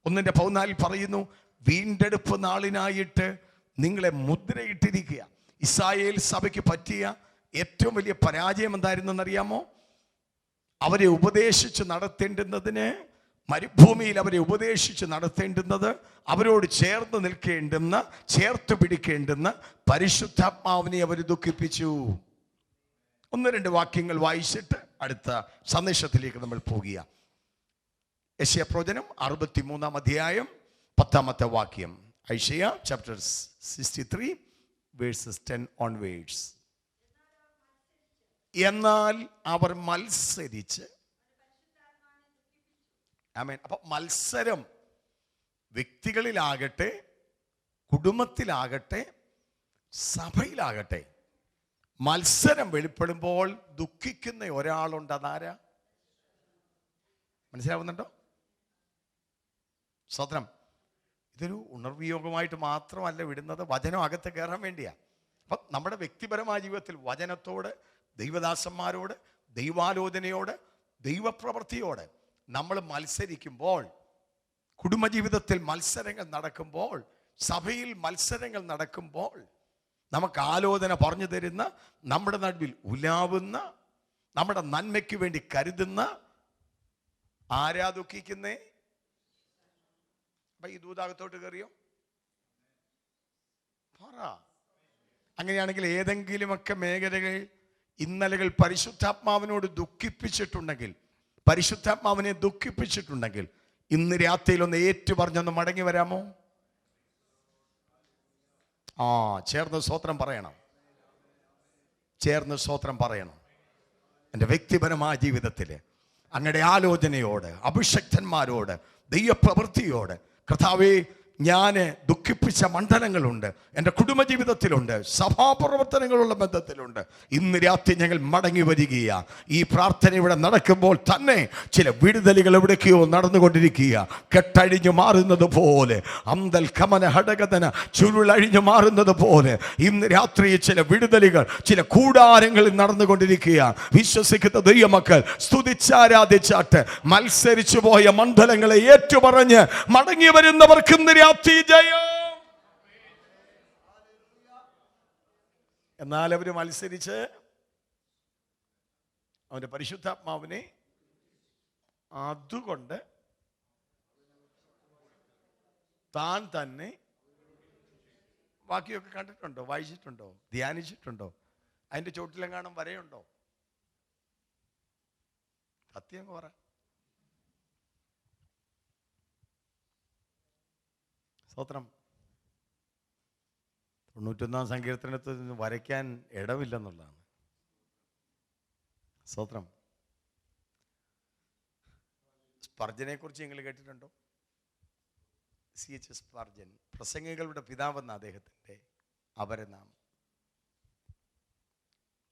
1:14 പറയുന്നു, വീണ്ടെടുപ്പ് നാളിനായിട്ട് നിങ്ങളെ മുദ്രയിട്ടിരിക്കുക. ഇസ്രായേൽ സഭയ്ക്ക് പറ്റിയ ഏറ്റവും വലിയ പരാജയം എന്തായിരുന്നെന്നറിയാമോ? അവരെ ഉപദേശിച്ച് നടത്തേണ്ടുന്നതിന്, മരുഭൂമിയിൽ അവരെ ഉപദേശിച്ച് നടത്തേണ്ടുന്നത്, അവരോട് ചേർന്ന് നിൽക്കേണ്ടുന്ന, ചേർത്ത് പിടിക്കേണ്ടുന്ന പരിശുദ്ധാത്മാവിനെ അവർ ദുഃഖിപ്പിച്ചു. 1-2 വാക്യങ്ങൾ വായിച്ചിട്ട് അടുത്ത സന്ദേശത്തിലേക്ക് നമ്മൾ പോകുക. യെശയ്യാ പ്രവചനം 63-ാം അധ്യായം 10-ാമത്തെ വാക്യം. ഐശയ്യാ ചാപ്റ്റർ 63 വേഴ്സസ് 10 ഓൺവേർഡ്സ്. എന്നാൽ അവർ മത്സരിച്ച്, ആമേൻ. അപ്പൊ മത്സരം വ്യക്തികളിലാകട്ടെ, കുടുംബത്തിലാകട്ടെ, സഭയിലാകട്ടെ, മത്സരം വെളിപ്പെടുമ്പോൾ ദുഃഖിക്കുന്ന ഒരാളുണ്ട്. അതാരാ? മനസ്സിലാവുന്നുണ്ടോ? സ്വത്രം. ഇതൊരു ഉണർവിയോഗമായിട്ട് മാത്രമല്ല വിടുന്നത്, വചനം അകത്ത് കയറാൻ വേണ്ടിയാ. അപ്പം നമ്മുടെ വ്യക്തിപരമായ ജീവിതത്തിൽ വചനത്തോട്, ദൈവദാസന്മാരോട്, ദൈവാലോചനയോട്, ദൈവപ്രവൃത്തിയോട് നമ്മൾ മത്സരിക്കുമ്പോൾ, കുടുംബജീവിതത്തിൽ മത്സരങ്ങൾ നടക്കുമ്പോൾ, സഭയിൽ മത്സരങ്ങൾ നടക്കുമ്പോൾ, നമുക്ക് ആലോചന പറഞ്ഞു തരുന്ന, നമ്മുടെ നടുവിൽ ഉലാവുന്ന, നമ്മുടെ നന്മയ്ക്ക് വേണ്ടി കരുതുന്ന ആരാ ദുഃഖിക്കുന്നേ? അപ്പൊ ഈ ദൂതാകത്തോട്ട് കയറിയോ? പറ. അങ്ങനെയാണെങ്കിൽ ഏതെങ്കിലുമൊക്കെ മേഖലകളിൽ ഇന്നലകൾ പരിശുദ്ധാത്മാവിനോട് ദുഃഖിപ്പിച്ചിട്ടുണ്ടെങ്കിൽ, പരിശുദ്ധാത്മാവിനെ ദുഃഖിപ്പിച്ചിട്ടുണ്ടെങ്കിൽ, ഇന്ന് രാത്രിയിൽ ഒന്ന് ഏറ്റു പറഞ്ഞൊന്ന് മടങ്ങി വരാമോ? ചേർന്ന് സ്തോത്രം പറയണം. ചേർന്ന് സ്തോത്രം പറയണം. എൻ്റെ വ്യക്തിപരമായ ജീവിതത്തിൽ അങ്ങയുടെ ആലോചനയോട്, അഭിഷക്തന്മാരോട്, ദൈവപ്രവൃത്തിയോട്, കർത്താവേ, ഞാൻ ദുഃഖിപ്പിച്ച മണ്ഡലങ്ങളുണ്ട്, എൻ്റെ കുടുംബജീവിതത്തിലുണ്ട്, സഭാപ്രവർത്തനങ്ങളുള്ള ബന്ധത്തിലുണ്ട്. ഇന്ന് രാത്രി ഞങ്ങൾ മടങ്ങി വരികയാണ്. ഈ പ്രാർത്ഥന ഇവിടെ നടക്കുമ്പോൾ തന്നെ ചില വിടുതലുകൾ എവിടേക്കോ നടന്നുകൊണ്ടിരിക്കുക. കെട്ടഴിഞ്ഞു മാറുന്നത് പോലെ, അന്തൽ കമന ഹടകതന ചുരുളഴിഞ്ഞു മാറുന്നത് പോലെ ഇന്ന് രാത്രി ചില വിടുതലുകൾ ചില കൂടാരങ്ങളിൽ നടന്നുകൊണ്ടിരിക്കുക. വിശ്വസിക്കുന്ന ദൈവമക്കൾ സ്തുതിച്ചാരാധിച്ചാട്ട് മത്സരിച്ചു പോയ മണ്ഡലങ്ങളെ ഏറ്റുപറഞ്ഞ് മടങ്ങി വരുന്നവർക്ക് ഇന്ന് രാത്രി ജയം. എന്നാൽ അവര് മത്സരിച്ച് അവന്റെ പരിശുദ്ധാത്മാവിനെ അതുകൊണ്ട് താൻ തന്നെ, ബാക്കിയൊക്കെ കണ്ടിട്ടുണ്ടോ? വായിച്ചിട്ടുണ്ടോ? ധ്യാനിച്ചിട്ടുണ്ടോ? അതിന്റെ ചോട്ടിലെങ്ങാനും വരെയുണ്ടോ? സത്യം പറ. സ്തോത്രം. 91-ാം സങ്കീർത്തനത്തിൽ നിന്ന് വരയ്ക്കാൻ ഇടമില്ലെന്നുള്ളതാണ്. സ്തോത്രം. സ്പർജനെ കുറിച്ച് നിങ്ങൾ കേട്ടിട്ടുണ്ടോ? CH സ്പർജൻ, പ്രസംഗികളുടെ പിതാവെന്ന അദ്ദേഹത്തിൻ്റെ അപരനാമം.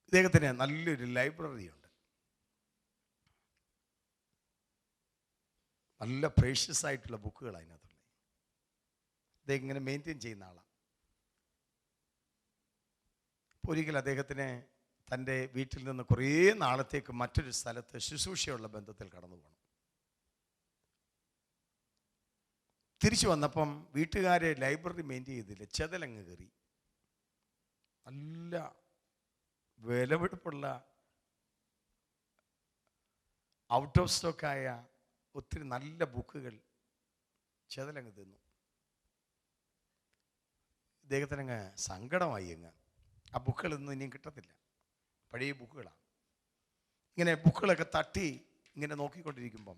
ഇദ്ദേഹത്തിന് നല്ലൊരു ലൈബ്രറി ഉണ്ട്. നല്ല പ്രേഷ്യസ് ആയിട്ടുള്ള ബുക്കുകൾ അതിനകത്തുള്ള. അദ്ദേഹം ഇങ്ങനെ മെയിൻറ്റെയിൻ ചെയ്യുന്ന ആളാണ്. ഒരിക്കൽ അദ്ദേഹത്തിന് തൻ്റെ വീട്ടിൽ നിന്ന് കുറേ നാളത്തേക്ക് മറ്റൊരു സ്ഥലത്ത് ശുശ്രൂഷയുള്ള ബന്ധത്തിൽ കടന്നു പോകണം. തിരിച്ചു വന്നപ്പം വീട്ടുകാരെ ലൈബ്രറി മെയിൻറ്റെയിൻ ചെയ്തില്ല, ചെതലങ്ങ് കയറി. നല്ല വിലപിടിപ്പുള്ള ഔട്ട് ഓഫ് സ്റ്റോക്കായ ഒത്തിരി നല്ല ബുക്കുകൾ ചെതലങ്ങ് തിന്നു. ഇദ്ദേഹത്തിനങ്ങ് സങ്കടമായി. ആ ബുക്കുകളൊന്നും ഇനിയും കിട്ടത്തില്ല, പഴയ ബുക്കുകളാണ്. ഇങ്ങനെ ബുക്കുകളൊക്കെ തട്ടി ഇങ്ങനെ നോക്കിക്കൊണ്ടിരിക്കുമ്പം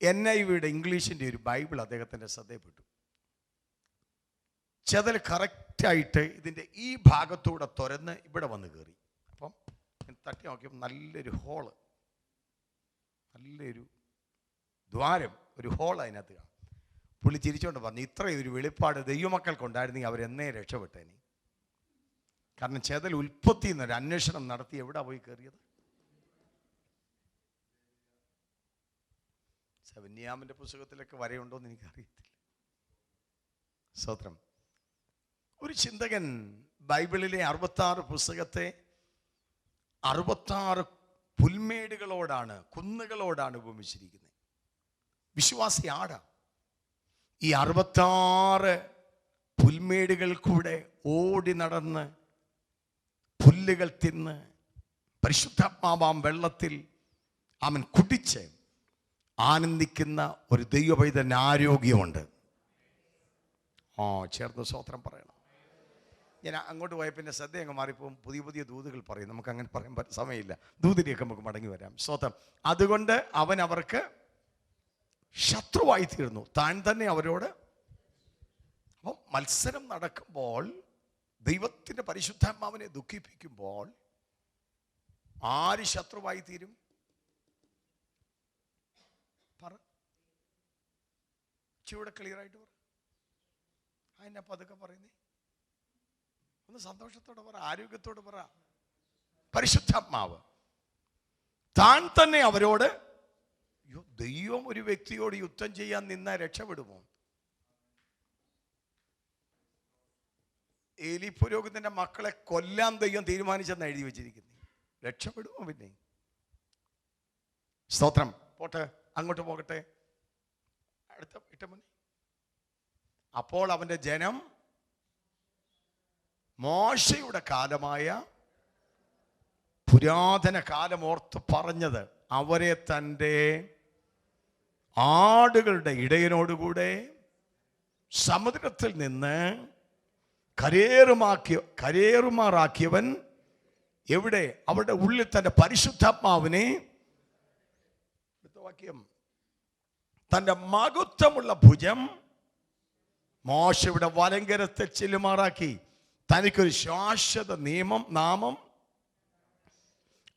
NIVയുടെ ഇംഗ്ലീഷിൻ്റെ ഒരു ബൈബിൾ അദ്ദേഹത്തിൻ്റെ ശ്രദ്ധയിൽപ്പെട്ടു. ചെതൽ കറക്റ്റായിട്ട് ഇതിൻ്റെ ഈ ഭാഗത്തൂടെ തുരന്ന് ഇവിടെ വന്ന് കയറി. അപ്പം തട്ടി നോക്കിയപ്പോൾ നല്ലൊരു ഹോള്, നല്ലൊരു ദ്വാരം, ഒരു ഹോൾ അതിനകത്ത് കാണാം. പുള്ളി ചിരിച്ചുകൊണ്ട് പറഞ്ഞു, ഇത്രയൊരു വെളിപ്പാട് ദൈവമക്കൾക്കുണ്ടായിരുന്നെങ്കിൽ അവരെന്നേ രക്ഷപ്പെട്ടേനെ. കാരണം ചെതൽ ഉൽപ്പത്തി എന്നൊരു അന്വേഷണം നടത്തി എവിടെ പോയി കയറിയത്? സെവന്യാമിൻ്റെ പുസ്തകത്തിലൊക്കെ വരെയുണ്ടോയെന്ന് എനിക്കറിയത്തില്ല. സ്തോത്രം. ഒരു ചിന്തകൻ ബൈബിളിലെ 66 പുസ്തകത്തെ 66 പുൽമേടുകളോടാണ്, കുന്നുകളോടാണ് ഉപമിച്ചിരിക്കുന്നത്. വിശ്വാസി ആടാ. ഈ 66 പുൽമേടുകൾ കൂടെ ഓടി നടന്ന് പുല്ലുകൾ തിന്ന് പരിശുദ്ധാത്മാവാം വെള്ളത്തിൽ അവൻ കുടിച്ച് ആനന്ദിക്കുന്ന ഒരു ദൈവപൈതന് ആരോഗ്യമുണ്ട്. ചേർന്ന് സ്തോത്രം പറയണം. ഞാൻ അങ്ങോട്ട് പോയ പിന്നെ ശ്രദ്ധ അങ്ങ് മാറിപ്പോകും. പുതിയ പുതിയ ദൂതുകൾ പറയും. നമുക്ക് അങ്ങനെ പറയാൻ സമയമില്ല. ദൂതിലേക്ക് നമുക്ക് മടങ്ങി വരാം. സ്തോത്രം. അതുകൊണ്ട് അവൻ അവർക്ക് ശത്രുവായി തീർന്നു, താൻ തന്നെ അവരോട്. അപ്പം മത്സരം നടക്കുമ്പോൾ, ദൈവത്തിൻ്റെ പരിശുദ്ധാത്മാവിനെ ദുഃഖിപ്പിക്കുമ്പോൾ ആര് ശത്രുവായി തീരും? പറ, ചൂടെ ക്ലിയർ ആയിട്ട് പറ. അതിനെ പതുക്കെ പറയുന്നേ, ഒന്ന് സന്തോഷത്തോടെ പറ, ആരോഗ്യത്തോടെ പറ. പരിശുദ്ധാത്മാവ് താൻ തന്നെ അവരോട്. ദൈവം ഒരു വ്യക്തിയോട് യുദ്ധം ചെയ്യാൻ നിന്നാൽ രക്ഷപ്പെടുമോ? ഏലി പുരോഹിതന്റെ മക്കളെ കൊല്ലാൻ ദൈവം തീരുമാനിച്ചെന്ന് എഴുതി വെച്ചിരിക്കുന്നു. രക്ഷപ്പെടുമോ? പിന്നെ സ്തോത്രം. പോട്ടെ, അങ്ങോട്ട് പോകട്ടെ. അടുത്ത ഇട്ടമണി. അപ്പോൾ അവന്റെ ജനം മോശയുടെ കാലമായ പുരാതന കാലം ഓർത്ത് പറഞ്ഞത്, അവരെ തൻ്റെ ആടുകളുടെ ഇടയനോടുകൂടെ സമുദ്രത്തിൽ നിന്ന് കരേറുമാറാക്കിയവൻ എവിടെ? അവരുടെ ഉള്ളിൽ തൻ്റെ പരിശുദ്ധാത്മാവിനെ, വാക്യം, തൻ്റെ മഹത്വമുള്ള ഭുജം മോശയുടെ വലങ്കരത്തെ ചെല്ലുമാറാക്കി തനിക്കൊരു ശാശ്വത നാമം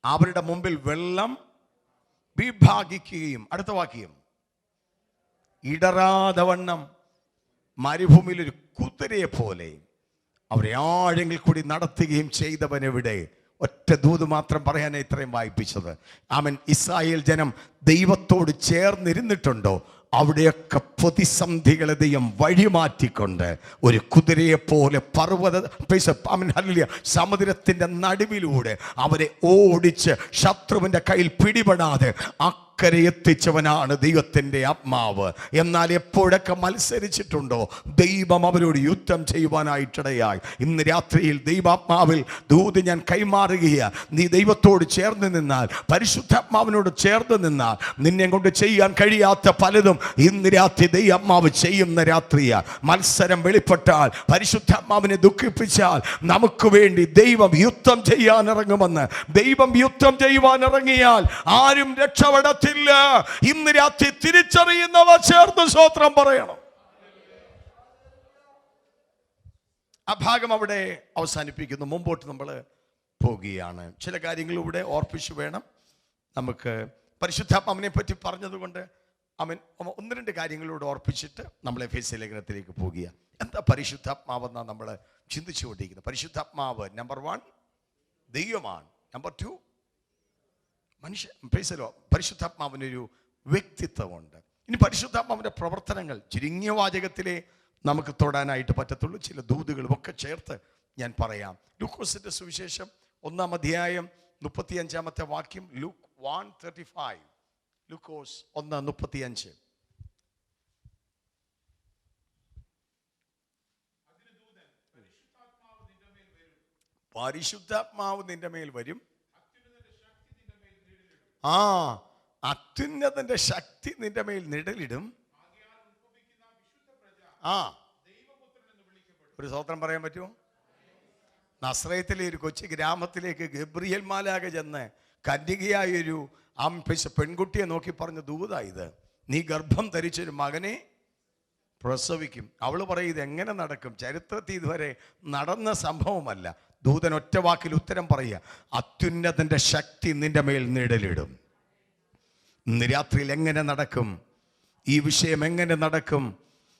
അവരുടെ മുമ്പിൽ വെള്ളം വിഭാഗിക്കുകയും, അടുത്ത വാക്യം, ഇടറാതെ വണ്ണം മരുഭൂമിയിൽ ഒരു കുതിരയെ പോലെ അവരെ ആഴങ്ങളിൽ കൂടി നടത്തുകയും ചെയ്തവൻ എവിടെ? ഒറ്റ ദൂത് മാത്രം പറയാനാണ് ഇത്രയും വായിപ്പിച്ചത്. ആമേൻ. ഇസ്രായേൽ ജനം ദൈവത്തോട് ചേർന്നിരുന്നിട്ടുണ്ടോ? അവിടെയൊക്കെ പ്രതിസന്ധികളെ ദൈവം വഴിമാറ്റിക്കൊണ്ട് ഒരു കുതിരയെ പോലെ സമുദ്രത്തിന്റെ നടുവിലൂടെ അവരെ ഓടിച്ച് ശത്രുവിന്റെ കയ്യിൽ പിടിപെടാതെ അക്കരെ എത്തിച്ചവനാണ് ദൈവത്തിൻ്റെ ആത്മാവ്. എന്നാൽ എപ്പോഴൊക്കെ മത്സരിച്ചിട്ടുണ്ടോ ദൈവം അവരോട് യുദ്ധം ചെയ്യുവാനായിട്ടിടയായി. ഇന്ന് രാത്രിയിൽ ദൈവാത്മാവിൽ ദൂത് ഞാൻ കൈമാറുകയാണ്. നീ ദൈവത്തോട് ചേർന്ന് നിന്നാൽ, പരിശുദ്ധാത്മാവിനോട് ചേർന്ന് നിന്നാൽ, നിന്നെ കൊണ്ട് ചെയ്യാൻ കഴിയാത്ത പലതും ഇന്ന് രാത്രി ദൈവാത്മാവ് ചെയ്യുന്ന രാത്രിയാണ്. മത്സരം വെളിപ്പെട്ടാൽ, പരിശുദ്ധാത്മാവിനെ ദുഃഖിപ്പിച്ചാൽ, നമുക്ക് വേണ്ടി ദൈവം യുദ്ധം ചെയ്യാൻ ഇറങ്ങുമെന്ന്. ദൈവം യുദ്ധം ചെയ്യുവാൻ ഇറങ്ങിയാൽ ആരും രക്ഷപ്പെടത്തില്ല. ഇന്ന് രാത്രി തിരിച്ചറിയുന്നവർ ചേർന്ന് സ്തോത്രം പറയണം. ആ ഭാഗം അവിടെ അവസാനിപ്പിക്കുന്നു. മുമ്പോട്ട് നമ്മൾ പോകുകയാണ്. ചില കാര്യങ്ങൾ ഇവിടെ ഓർപ്പിച്ചു വേണം നമുക്ക്. പരിശുദ്ധാത്മാവിനെ പറ്റി പറഞ്ഞതുകൊണ്ട് അവൻ 1-2 കാര്യങ്ങളോട് ഓർപ്പിച്ചിട്ട് നമ്മൾ എഫേസ്യ ലേഖനത്തിലേക്ക് പോകുക. എന്താ പരിശുദ്ധാത്മാവെന്നാണ് നമ്മൾ ചിന്തിച്ചുകൊണ്ടിരിക്കുന്നത്. പരിശുദ്ധാത്മാവ് നമ്പർ 1 ദൈവമാണ്. നമ്പർ 2 പരിശുദ്ധാത്മാവിനൊരു വ്യക്തിത്വമുണ്ട്. ഇനി പരിശുദ്ധാത്മാവിൻ്റെ പ്രവർത്തനങ്ങൾ ചുരുങ്ങിയ വാചകത്തിലെ നമുക്ക് തൊടാനായിട്ട് പറ്റത്തുള്ളൂ. ചില ദൂതുകളും ഒക്കെ ചേർത്ത് ഞാൻ പറയാം. ലൂക്കോസിന്റെ സുവിശേഷം 1-ാം അധ്യായം 35-ാമത്തെ വാക്യം. ലൂക്ക് 1:35. ലൂക്കോസ് 1:35. പരിശുദ്ധാത്മാവ് നിന്റെ മേൽ വരും. അത്യുന്നതന്റെ ശക്തി നിന്റെ മേൽ നിഴലിടും. ഒരു സ്തോത്രം പറയാൻ പറ്റുമോ? നസ്രയത്തിലെ ഒരു കൊച്ചു ഗ്രാമത്തിലേക്ക് ഗബ്രിയേൽ മാലാഖ ചെന്ന് കന്യകയായൊരു പെൺകുട്ടിയെ നോക്കി പറഞ്ഞ ദൂതാ ഇത്, നീ ഗർഭം ധരിച്ചൊരു മകനെ പ്രസവിക്കും. അവള് പറയും, ഇത് എങ്ങനെ നടക്കും? ചരിത്രത്തിൽ ഇതുവരെ നടന്ന സംഭവമല്ല. ദൂതൻ ഒറ്റ വാക്കിൽ ഉത്തരം പറയുക, അത്യുന്നതന്റെ ശക്തി നിന്റെ മേൽ നിഴലിടും. ഇന്ന് രാത്രിയിൽ എങ്ങനെ നടക്കും? ഈ വിഷയം എങ്ങനെ നടക്കും?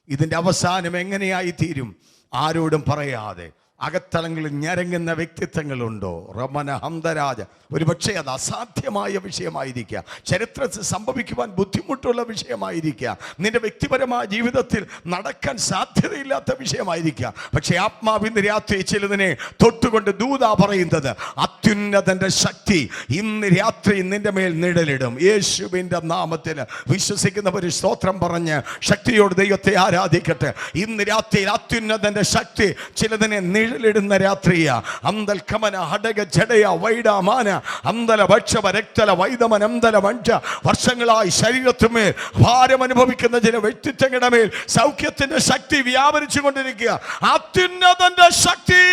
ഇതിൻ്റെ അവസാനം എങ്ങനെയായി തീരും? ആരോടും പറയാതെ അകത്തളങ്ങളിൽ ഞരങ്ങുന്ന വ്യക്തിത്വങ്ങളുണ്ടോ? റമന ഹംദരാജ. ഒരു പക്ഷേ അത് അസാധ്യമായ വിഷയമായിരിക്കുക, ചരിത്രത്തിൽ സംഭവിക്കുവാൻ ബുദ്ധിമുട്ടുള്ള വിഷയമായിരിക്കുക, നിന്റെ വ്യക്തിപരമായ ജീവിതത്തിൽ നടക്കാൻ സാധ്യതയില്ലാത്ത വിഷയമായിരിക്കുക. പക്ഷേ ആത്മാവ് ഇന്ന് രാത്രി ചിലതിനെ തൊട്ടുകൊണ്ട് ദൂത പറയുന്നത്, അത്യുന്നതന്റെ ശക്തി ഇന്ന് രാത്രി നിന്റെ മേൽ നിഴലിടും. യേശുവിൻ്റെ നാമത്തിൽ വിശ്വസിക്കുന്നവർ സ്തോത്രം പറഞ്ഞ് ശക്തിയോട് ദൈവത്തെ ആരാധിക്കട്ടെ. ഇന്ന് രാത്രിയിൽ അത്യുന്നതന്റെ ശക്തി ചിലതിനെ നിഴലിടുന്ന രാത്രിയാ. അന്തൽ കമന ഹടക ജടയ വൈഡാമാന അന്തല ഭക്ഷവ രക്തല വൈദമൻ അന്തല വഞ്ച. വർഷങ്ങളായി ശരീരത്തിന്മേൽ ഭാരം അനുഭവിക്കുന്ന ചില വ്യക്തിത്വങ്ങളുടെ മേൽ സൗഖ്യത്തിന്റെ ശക്തി വ്യാപരിച്ചു കൊണ്ടിരിക്കുക. അത്യുന്നതന്റെ ശക്തി.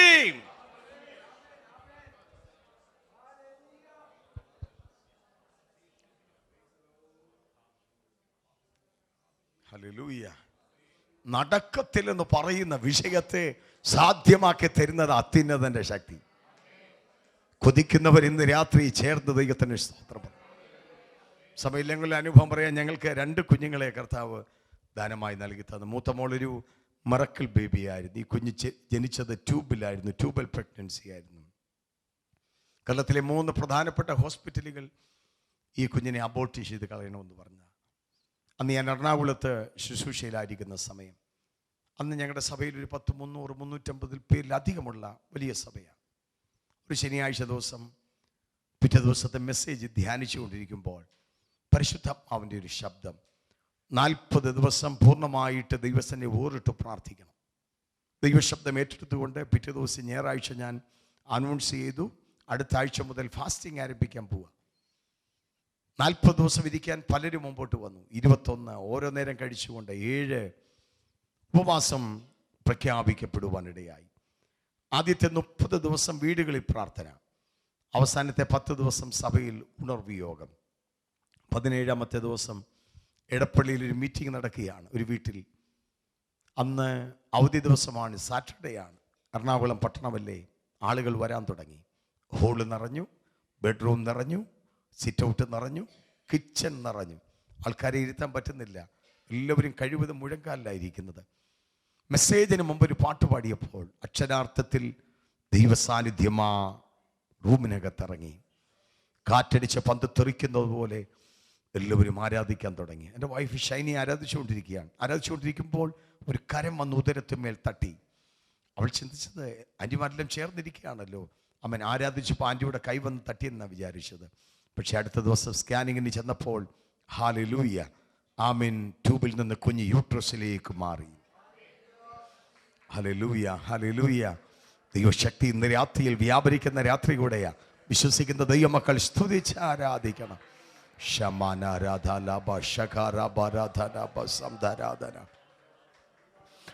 ഹല്ലേലൂയ. നടക്കത്തിൽ എന്ന് പറയുന്ന വിഷയത്തെ സാധ്യമാക്കി തരുന്നത് അത്യുന്നതന്റെ ശക്തി. കൊതിക്കുന്നവർ ഇന്ന് രാത്രി ചേർന്ന് ദൈവത്തിന് സ്തോത്രം. സമയമില്ലെങ്കിൽ അനുഭവം പറയാൻ, ഞങ്ങൾക്ക് 2 കുഞ്ഞുങ്ങളെ കർത്താവ് ദാനമായി നൽകി തന്നു. മൂത്ത മോളൊരു മിറക്കിൾ ബേബി ആയിരുന്നു. ഈ കുഞ്ഞ് ജനിച്ചത് ട്യൂബിലായിരുന്നു, ട്യൂബൽ പ്രഗ്നൻസി ആയിരുന്നു. കേരളത്തിലെ 3 പ്രധാനപ്പെട്ട ഹോസ്പിറ്റലുകൾ ഈ കുഞ്ഞിനെ അബോർട്ട് ചെയ്ത് കളയണമെന്ന് പറഞ്ഞു. അന്ന് ഞാൻ എറണാകുളത്ത് ശുശ്രൂഷയിലായിരിക്കുന്ന സമയം, അന്ന് ഞങ്ങളുടെ സഭയിൽ ഒരു 300-350 പേരിലധികമുള്ള വലിയ സഭയാണ്. ഒരു ശനിയാഴ്ച ദിവസം പിറ്റേ ദിവസത്തെ മെസ്സേജ് ധ്യാനിച്ചുകൊണ്ടിരിക്കുമ്പോൾ പരിശുദ്ധാത്മാവിൻ്റെ ഒരു ശബ്ദം, 40 ദിവസം പൂർണ്ണമായിട്ട് ദൈവസന്നെ ഓറിട്ട് പ്രാർത്ഥിക്കണം. ദൈവശബ്ദം ഏറ്റെടുത്തുകൊണ്ട് പിറ്റേ ദിവസം ഞായറാഴ്ച ഞാൻ അനൗൺസ് ചെയ്തു, അടുത്ത ആഴ്ച മുതൽ ഫാസ്റ്റിംഗ് ആരംഭിക്കാൻ പോവുക. 40 ദിവസം ഇരിക്കാൻ പലരും മുമ്പോട്ട് വന്നു. 21 ഓരോ നേരം കഴിച്ചുകൊണ്ട് 7 ഉപവാസം പ്രഖ്യാപിക്കപ്പെടുവാനിടയായി. ആദ്യത്തെ 30 ദിവസം വീടുകളിൽ പ്രാർത്ഥന, അവസാനത്തെ 10 ദിവസം സഭയിൽ ഉണർവ് യോഗം. 17ാമത്തെ ദിവസം എടപ്പള്ളിയിൽ ഒരു മീറ്റിംഗ് നടക്കുകയാണ് ഒരു വീട്ടിൽ. അന്ന് അവധി ദിവസമാണ്, സാറ്റർഡേ ആണ്. എറണാകുളം പട്ടണമല്ലേ, ആളുകൾ വരാൻ തുടങ്ങി. ഹോള് നിറഞ്ഞു, ബെഡ്റൂം നിറഞ്ഞു, സിറ്റ് ഔട്ട് നിറഞ്ഞു, കിച്ചൺ നിറഞ്ഞു. ആൾക്കാരെ ഇരുത്താൻ പറ്റുന്നില്ല, എല്ലാവരും കഴിവതും മുഴങ്കാലിലായിരിക്കുന്നത്. മെസ്സേജിന് മുമ്പ് ഒരു പാട്ട് പാടിയപ്പോൾ അക്ഷരാർത്ഥത്തിൽ ദൈവസാന്നിധ്യമാ റൂമിനകത്തിറങ്ങി. കാറ്റടിച്ച പന്ത് തെറിക്കുന്നത് പോലെ എല്ലാവരും ആരാധിക്കാൻ തുടങ്ങി. എൻ്റെ വൈഫ് ഷൈനി ആരാധിച്ചുകൊണ്ടിരിക്കുകയാണ്. ആരാധിച്ചുകൊണ്ടിരിക്കുമ്പോൾ ഒരു കരം വന്ന് ഉദരത്തിന്മേൽ തട്ടി. അവൾ ചിന്തിച്ചത്, ആൻറ്റിമാരെല്ലാം ചേർന്നിരിക്കുകയാണല്ലോ, അവൻ ആരാധിച്ചപ്പോൾ ആൻറ്റിയുടെ കൈ വന്ന് തട്ടിയെന്നാണ് വിചാരിച്ചത്. പക്ഷെ അടുത്ത ദിവസം സ്കാനിങ്ങിന് ചെന്നപ്പോൾ ഹല്ലേലൂയ, ആമേൻ, ട്യൂബിൽ നിന്ന് കുഞ്ഞ് യൂട്രസിലേക്ക് മാറി. Hallelujah, hallelujah. ദൈവശക്തി ഇന്ന് രാത്രിയിൽ വ്യാപരിക്കുന്ന രാത്രി കൂടെയാ. വിശ്വസിക്കുന്ന ദൈവമക്കൾ സ്തുതിച്ച് ആരാധിക്കണം.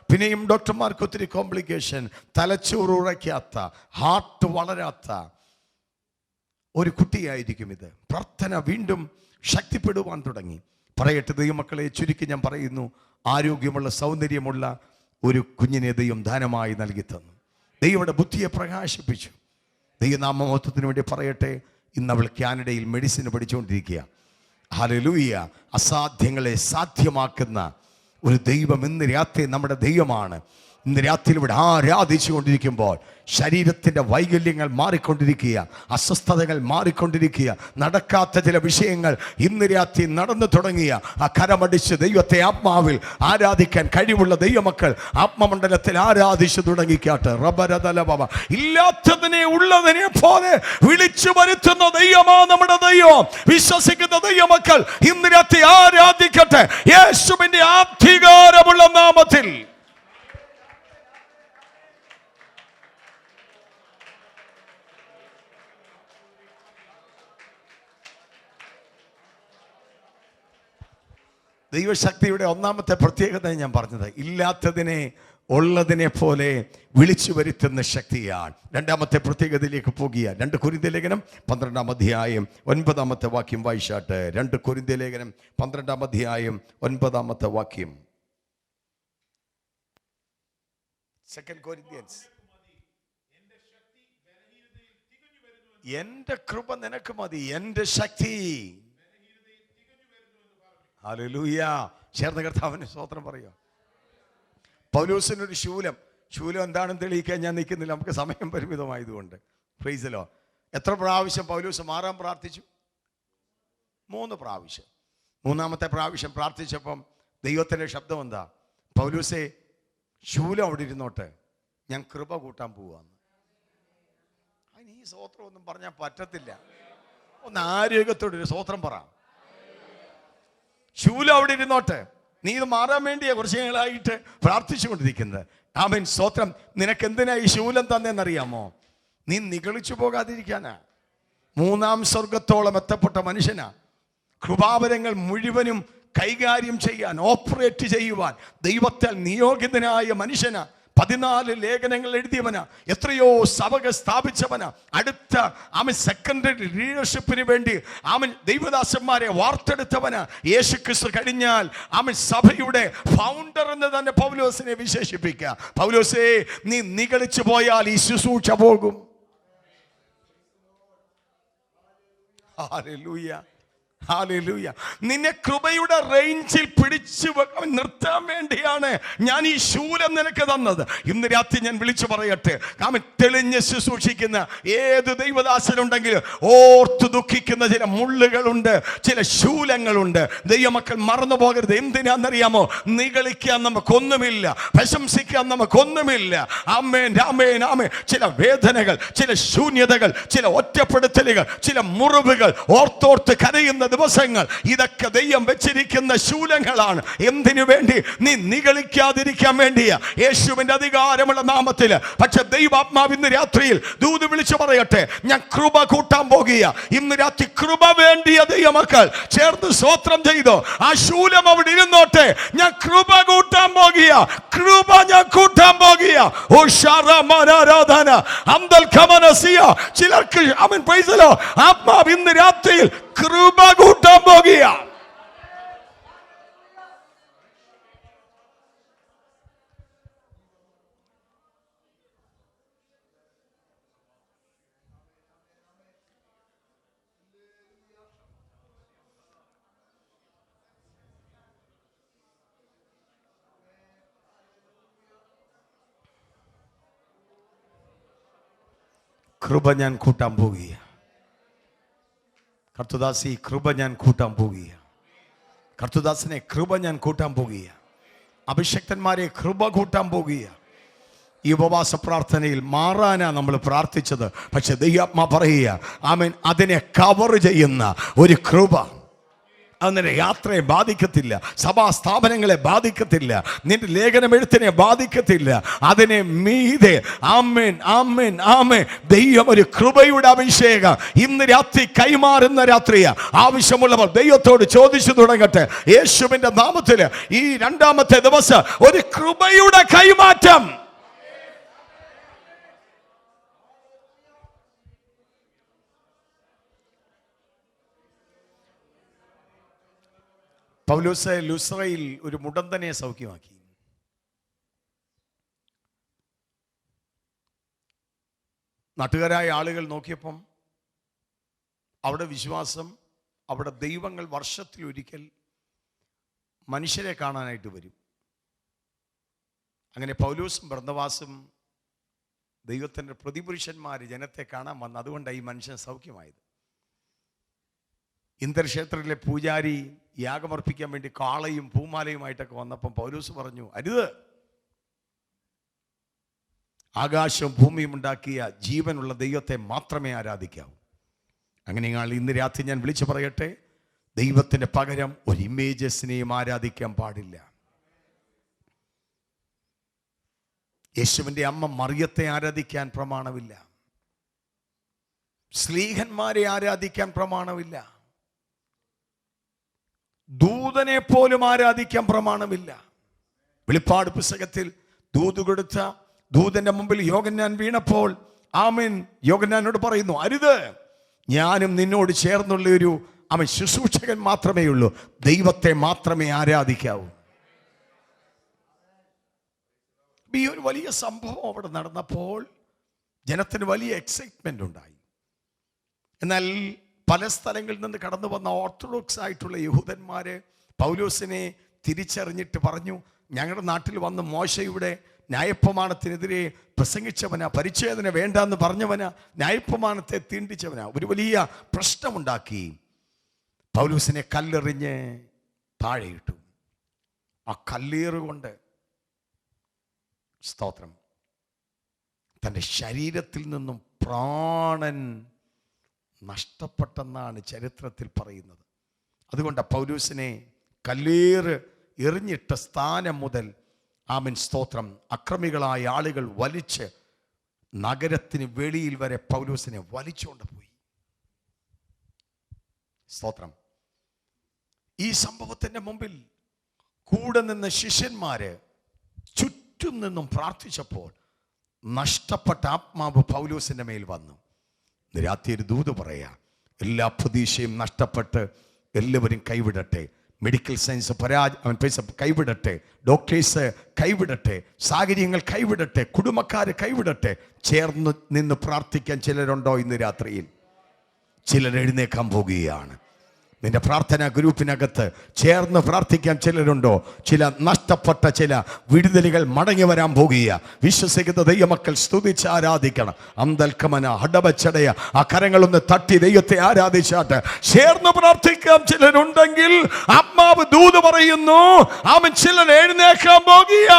പിന്നെയും ഡോക്ടർമാർക്ക് ഒത്തിരി കോംപ്ലിക്കേഷൻ, തലച്ചോറ് ഉറയ്ക്കാത്ത, ഹാർട്ട് വളരാത്ത ഒരു കുട്ടിയായിരിക്കും ഇത്. പ്രാർത്ഥന വീണ്ടും ശക്തിപ്പെടുവാൻ തുടങ്ങി. പറയട്ടെ ദൈവമക്കളെ, ചുരുക്കി ഞാൻ പറയുന്നു, ആരോഗ്യമുള്ള സൗന്ദര്യമുള്ള ഒരു കുഞ്ഞിനെ ദൈവം ദാനമായി നൽകി തന്നു. ദൈവയുടെ ബുദ്ധിയെ പ്രകാശിപ്പിച്ചു. ദൈവനാമമഹത്വത്തിന് വേണ്ടി പറയട്ടെ, ഇന്ന് അവൾ കാനഡയിൽ മെഡിസിൻ പഠിച്ചുകൊണ്ടിരിക്കുക. ഹല്ലേലൂയ. അസാധ്യങ്ങളെ സാധ്യമാക്കുന്ന ഒരു ദൈവം ഇന്ന് രാത്രി നമ്മുടെ ദൈവമാണ്. ഇന്ന് രാത്രി ഇവിടെ ആരാധിച്ചു കൊണ്ടിരിക്കുമ്പോൾ ശരീരത്തിൻ്റെ വൈകല്യങ്ങൾ മാറിക്കൊണ്ടിരിക്കുക, അസ്വസ്ഥതകൾ മാറിക്കൊണ്ടിരിക്കുക, നടക്കാത്ത ചില വിഷയങ്ങൾ ഇന്ന് രാത്രി നടന്നു തുടങ്ങിയ ആ കരമടിച്ച് ദൈവത്തെ ആത്മാവിൽ ആരാധിക്കാൻ കഴിവുള്ള ദൈവമക്കൾ ആത്മമണ്ഡലത്തിൽ ആരാധിച്ചു തുടങ്ങിക്കാട്ട്. റബരതലബബ. ഇല്ലാത്തതിനെ ഉള്ളതിനെ പോലെ വിളിച്ചു വരുത്തുന്ന ദൈവമാ നമ്മുടെ ദൈവം. വിശ്വസിക്കുന്ന ദൈവമക്കൾ ഇന്ന് രാത്രി ആരാധിക്കട്ടെ യേശുവിന്റെ അധികാരമുള്ള നാമത്തിൽ. ദൈവശക്തിയുടെ ഒന്നാമത്തെ പ്രത്യേകത ഞാൻ പറഞ്ഞത്, ഇല്ലാത്തതിനെ ഉള്ളതിനെ പോലെ വിളിച്ചു വരുത്തുന്ന ശക്തിയാണ്. രണ്ടാമത്തെ പ്രത്യേകതയിലേക്ക് പോകുക. 2 കൊരിന്ത്യർ ലേഖനം 12-ാം അധ്യായം 9-ാമത്തെ വാക്യം വായിച്ചാട്ട്. 2 കൊരിന്ത്യർ ലേഖനം 12-ാം അധ്യായം 9-ാമത്തെ വാക്യം. 2 കൊരിന്ത്യൻസ്. എന്റെ കൃപ നിനക്ക് മതി, എന്റെ ശക്തി. ഹല്ലേലൂയ. ചേർന്ന് കർത്താവിന് സ്തോത്രം പറയുക. പൗലോസിനൊരു ശൂലം ശൂലം എന്താണെന്ന് തെളിയിക്കാൻ ഞാൻ നിൽക്കുന്നില്ല, നമുക്ക് സമയം പരിമിതമായതുകൊണ്ട്. Price the Lord. എത്ര പ്രാവശ്യം പൗലോസ് മാറാൻ പ്രാർത്ഥിച്ചു? 3 പ്രാവശ്യം. 3-ാമത്തെ പ്രാവശ്യം പ്രാർത്ഥിച്ചപ്പം ദൈവത്തിൻ്റെ ശബ്ദം എന്താ? പൗലോസേ, ശൂലം അവിടെ ഇരുന്നോട്ടെ, ഞാൻ കൃപ കൂട്ടാൻ പോവാന്ന്. അതിന് ഈ സ്തോത്രം ഒന്നും പറഞ്ഞാൽ പറ്റത്തില്ല. ഒന്ന് ആരോഗ്യത്തോടൊരു സ്തോത്രം പറ. ശൂലം അവിടെ ഇരുന്നോട്ടെ, നീ ഇത് മാറാൻ വേണ്ടിയാ കുറച്ച് നാളായിട്ട് പ്രാർത്ഥിച്ചുകൊണ്ടിരിക്കുന്നത്. ആമേൻ, സ്തോത്രം. നിനക്ക് എന്തിനാ ഈ ശൂലം തന്നേന്നറിയാമോ? നീ നിഗളിച്ചു പോകാതിരിക്കാനാ. 3-ാം സ്വർഗത്തോളം എത്തപ്പെട്ട മനുഷ്യനാ. കൃപാവരങ്ങൾ മുഴുവനും കൈകാര്യം ചെയ്യാൻ, ഓപ്പറേറ്റ് ചെയ്യുവാൻ ദൈവത്താൽ നിയോഗിതനായ മനുഷ്യനാ. 14 ലേഖനങ്ങൾ എഴുതിയവനാ. എത്രയോ സഭകൾ സ്ഥാപിച്ചവനാ. അടുത്ത സെക്കൻഡറി ലീഡർഷിപ്പിന് വേണ്ടി ദൈവദാസന്മാരെ വാർത്തെടുത്തവനാ. യേശുക്രിസ്തു കഴിഞ്ഞാൽ സഭയുടെ ഫൗണ്ടർ എന്ന് തന്നെ പൗലോസിനെ വിശേഷിപ്പിക്കുക. പൗലോസേ, നീ നിഗളിച്ചു പോയാൽ ഈ ശുശ്രൂഷ പോകും. Hallelujah, hallelujah. നിന്നെ കൃപയുടെ റേഞ്ചിൽ പിടിച്ചു നിർത്താൻ വേണ്ടിയാണ് ഞാൻ ഈ ശൂലം നിനക്ക് തന്നത്. ഇന്ന് രാത്രി ഞാൻ വിളിച്ചു പറയട്ടെ, തെളിഞ്ഞ് ശുശ്രൂഷിക്കുന്ന ഏത് ദൈവദാസനുണ്ടെങ്കിലും ഓർത്ത് ദുഃഖിക്കുന്ന ചില മുള്ളുകളുണ്ട്, ചില ശൂലങ്ങളുണ്ട്. ദൈവമക്കൾ മറന്നു പോകരുത്. എന്തിനാണെന്നറിയാമോ? നിഗളിക്കാൻ നമുക്കൊന്നുമില്ല, പ്രശംസിക്കാൻ നമുക്കൊന്നുമില്ല. ആമേൻ, ആമേൻ, ആമേൻ. ചില വേദനകൾ, ചില ശൂന്യതകൾ, ചില ഒറ്റപ്പെടുത്തലുകൾ, ചില മുറിവുകൾ, ഓർത്തോർത്ത് കരയുന്ന ദിവസങ്ങൾ, ഇതൊക്കെ ദൈവം വെച്ചിരിക്കുന്ന ശൂലങ്ങളാണ്. എന്തിനു വേണ്ടി? നീ നിഗളിക്കാതിരിക്കാൻ വേണ്ടിയാ, യേശുവിന്റെ അധികാരമുള്ള നാമത്തിൽ. പക്ഷെ ദൈവാത്മാവ് ഇന്ന് രാത്രിയിൽ ദൂത് വിളിച്ചു പറയട്ടെ, ഞാൻ കൃപ കൂട്ടാൻ പോകുക. ഇന്ന് രാത്രി കൃപ വേണ്ടിയ ദൈവമക്കൾ ചേർന്ന് സ്തോത്രം ചെയ്തോ. ആ ശൂലം അവിടെ ഇരുന്നോട്ടെ, ഞാൻ കൃപ കൂട്ടാൻ പോകുക. കൃപ ഞാൻ കൂട്ടാൻ പോകുക. ഓ ശരമനാരാധന അന്തൽ ഖമനസിയ. ചിലർക്ക് ആമേൻ, പ്രൈസ് ദി ലോർഡ്, ആത്മാവ് ഇന്ന് രാത്രിയിൽ കൃപ കൂട്ടാൻ പോകുക. കൃപ ഞാൻ കൂട്ടാൻ പോകുക. കർത്തദാസി, കൃപ ഞാൻ കൂട്ടാൻ പോകുക. കർത്തദാസനെ കൃപ ഞാൻ കൂട്ടാൻ പോകുക. അഭിഷക്തന്മാരെ കൃപ കൂട്ടാൻ പോകുക. ഈ ഉപവാസ പ്രാർത്ഥനയിൽ മാറാനാ നമ്മൾ പ്രാർത്ഥിച്ചത്. പക്ഷെ ദൈവാത്മാ പറയുക, ആമേൻ, അതിനെ കവർ ചെയ്യുന്ന ഒരു കൃപ അതിനെ യാത്രയെ ബാധിക്കത്തില്ല, സഭാ സ്ഥാപനങ്ങളെ ബാധിക്കത്തില്ല, നിന്റെ ലേഖനം എഴുത്തിനെ ബാധിക്കത്തില്ല. അതിനെ മീതെ ആമേൻ, ആമേൻ, ആമേൻ, ദൈവം ഒരു കൃപയുടെ അഭിഷേകം ഇന്ന് രാത്രി കൈമാറുന്ന രാത്രിയാ. ആവശ്യമുള്ളവർ ദൈവത്തോട് ചോദിച്ചു തുടങ്ങട്ടെ. യേശുവിന്റെ നാമത്തിൽ ഈ 2-ാമത്തെ ദിവസം ഒരു കൃപയുടെ കൈമാറ്റം. പൗലോസ് ലുസ്രയിൽ ഒരു മുടന്തനെ സൗഖ്യമാക്കി. നാട്ടുകാരായ ആളുകൾ നോക്കിയപ്പം അവിടെ വിശ്വാസം, അവിടെ ദൈവങ്ങൾ വർഷത്തിലൊരിക്കൽ മനുഷ്യരെ കാണാനായിട്ട് വരും. അങ്ങനെ പൗലോസും ബർന്നബാസും ദൈവത്തിൻ്റെ പ്രതിപുരുഷന്മാർ ജനത്തെ കാണാൻ വന്നു. അതുകൊണ്ടാണ് ഈ മനുഷ്യൻ സൗഖ്യമായത്. ഇന്ദ്രക്ഷേത്രത്തിലെ പൂജാരി യാഗമർപ്പിക്കാൻ വേണ്ടി കാളയും പൂമാലയുമായിട്ടൊക്കെ വന്നപ്പം പൗലോസ് പറഞ്ഞു, അരുത്, ആകാശവും ഭൂമിയും ഉണ്ടാക്കിയ ജീവനുള്ള ദൈവത്തെ മാത്രമേ ആരാധിക്കാവൂ. അങ്ങനെയാണ് ഇന്ന് രാത്രി ഞാൻ വിളിച്ചു പറയട്ടെ, ദൈവത്തിന് പകരം ഒരു ഇമേജസിനെയും ആരാധിക്കാൻ പാടില്ല. യേശുവിൻ്റെ അമ്മ മറിയത്തെ ആരാധിക്കാൻ പ്രമാണമില്ല. സ്ലീഹന്മാരെ ആരാധിക്കാൻ പ്രമാണമില്ല. ദൂതനെ പോലും ആരാധിക്കാൻ പ്രമാണമില്ല. വെളിപ്പാട് പുസ്തകത്തിൽ ദൂത് കൊടുത്ത ദൂതന്റെ മുമ്പിൽ യോഹന്നാൻ വീണപ്പോൾ ആമേൻ യോഹന്നാനോട് പറയുന്നു, അരുത്, ഞാനും നിന്നോട് ചേർന്നുള്ള ഒരു ശുശ്രൂഷകൻ മാത്രമേ ഉള്ളൂ, ദൈവത്തെ മാത്രമേ ആരാധിക്കാവൂ. ഈ ഒരു വലിയ സംഭവം അവിടെ നടന്നപ്പോൾ ജനത്തിന് വലിയ എക്സൈറ്റ്മെന്റ് ഉണ്ടായി. എന്നാൽ പല സ്ഥലങ്ങളിൽ നിന്ന് കടന്നു വന്ന ഓർത്തഡോക്സ് ആയിട്ടുള്ള യഹൂദന്മാര് പൗലോസിനെ തിരിച്ചറിഞ്ഞിട്ട് പറഞ്ഞു, ഞങ്ങളുടെ നാട്ടിൽ വന്ന് മോശയുടെ ന്യായപ്രമാണത്തിനെതിരെ പ്രസംഗിച്ചവനാ, പരിച്ഛേദന വേണ്ടെന്ന് പറഞ്ഞവനാ, ന്യായപ്രമാണത്തെ തീണ്ടിച്ചവനാ. ഒരു വലിയ പ്രശ്നമുണ്ടാക്കി പൗലോസിനെ കല്ലെറിഞ്ഞ് താഴെയിട്ടു. ആ കല്ലേറുകൊണ്ട് സ്തോത്രം തൻ്റെ ശരീരത്തിൽ നിന്നും പ്രാണൻ നഷ്ടപ്പെട്ടെന്നാണ് ചരിത്രത്തിൽ പറയുന്നത്. അതുകൊണ്ട് പൗലോസിനെ കല്ലേറ് എറിഞ്ഞിട്ട സ്ഥാനം മുതൽ ആമേൻ സ്തോത്രം അക്രമികളായ ആളുകൾ വലിച്ച് നഗരത്തിന് വെളിയിൽ വരെ പൗലോസിനെ വലിച്ചുകൊണ്ട് പോയി. സ്തോത്രം. ഈ സംഭവത്തിന്റെ മുമ്പിൽ കൂടെ നിന്ന് ശിഷ്യന്മാര് ചുറ്റും നിന്നും പ്രാർത്ഥിച്ചപ്പോൾ നഷ്ടപ്പെട്ട ആത്മാവ് പൗലോസിന്റെ മേൽ വന്നു. രാത്രി ഒരു ദൂത് പറയാ, എല്ലാ പ്രതീക്ഷയും നഷ്ടപ്പെട്ട് എല്ലാവരും കൈവിടട്ടെ. മെഡിക്കൽ സയൻസ് കൈവിടട്ടെ, ഡോക്ടേഴ്സ് കൈവിടട്ടെ, സാഹചര്യങ്ങൾ കൈവിടട്ടെ, കുടുംബക്കാർ കൈവിടട്ടെ. ചേർന്ന് നിന്ന് പ്രാർത്ഥിക്കാൻ ചിലരുണ്ടോ? ഇന്ന് രാത്രിയിൽ ചിലർ എഴുന്നേക്കാൻ പോകുകയാണ്. നിന്റെ പ്രാർത്ഥനാ ഗ്രൂപ്പിനകത്ത് ചേർന്ന് പ്രാർത്ഥിക്കാൻ ചിലരുണ്ടോ? ചില നഷ്ടപ്പെട്ട ചില വിടുതലുകൾ മടങ്ങി വരാൻ പോകുക. വിശ്വസിക്കുന്ന ദൈവമക്കൾ സ്തുതിച്ച് ആരാധിക്കണം. അന്തൽക്കമന ഹടബച്ചടയ ആ കരങ്ങളൊന്ന് തട്ടി ദൈവത്തെ ആരാധിച്ചാട്ട് ചേർന്ന് പ്രാർത്ഥിക്കാൻ ചിലരുണ്ടെങ്കിൽ ആത്മാവ് ദൂത് പറയുന്നു, അവൻ ചിലർ എഴുന്നേക്കാൻ പോകുക.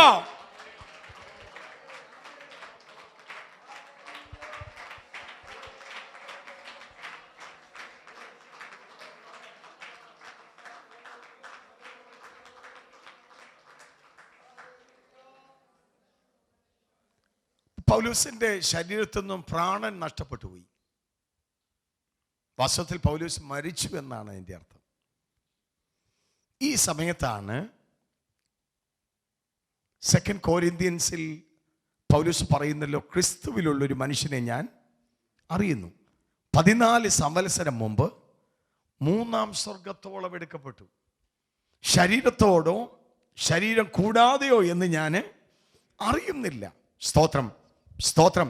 പൗലോസിന്റെ ശരീരത്തിൽ നിന്നും പ്രാണൻ നഷ്ടപ്പെട്ടു പോയി. വാസ്തവത്തിൽ പൗലോസ് മരിച്ചു എന്നാണ് അതിൻ്റെ അർത്ഥം. ഈ സമയത്താണ് 2 കൊരിന്ത്യൻസിൽ പൗലോസ് പറയുന്നല്ലോ, ക്രിസ്തുവിലുള്ളൊരു മനുഷ്യനെ ഞാൻ അറിയുന്നു. 14 സംവത്സരം മുമ്പ് 3-ാം സ്വർഗത്തോളം എടുക്കപ്പെട്ടു. ശരീരത്തോടോ ശരീരം കൂടാതെയോ എന്ന് ഞാൻ അറിയുന്നില്ല. സ്തോത്രം, സ്തോത്രം.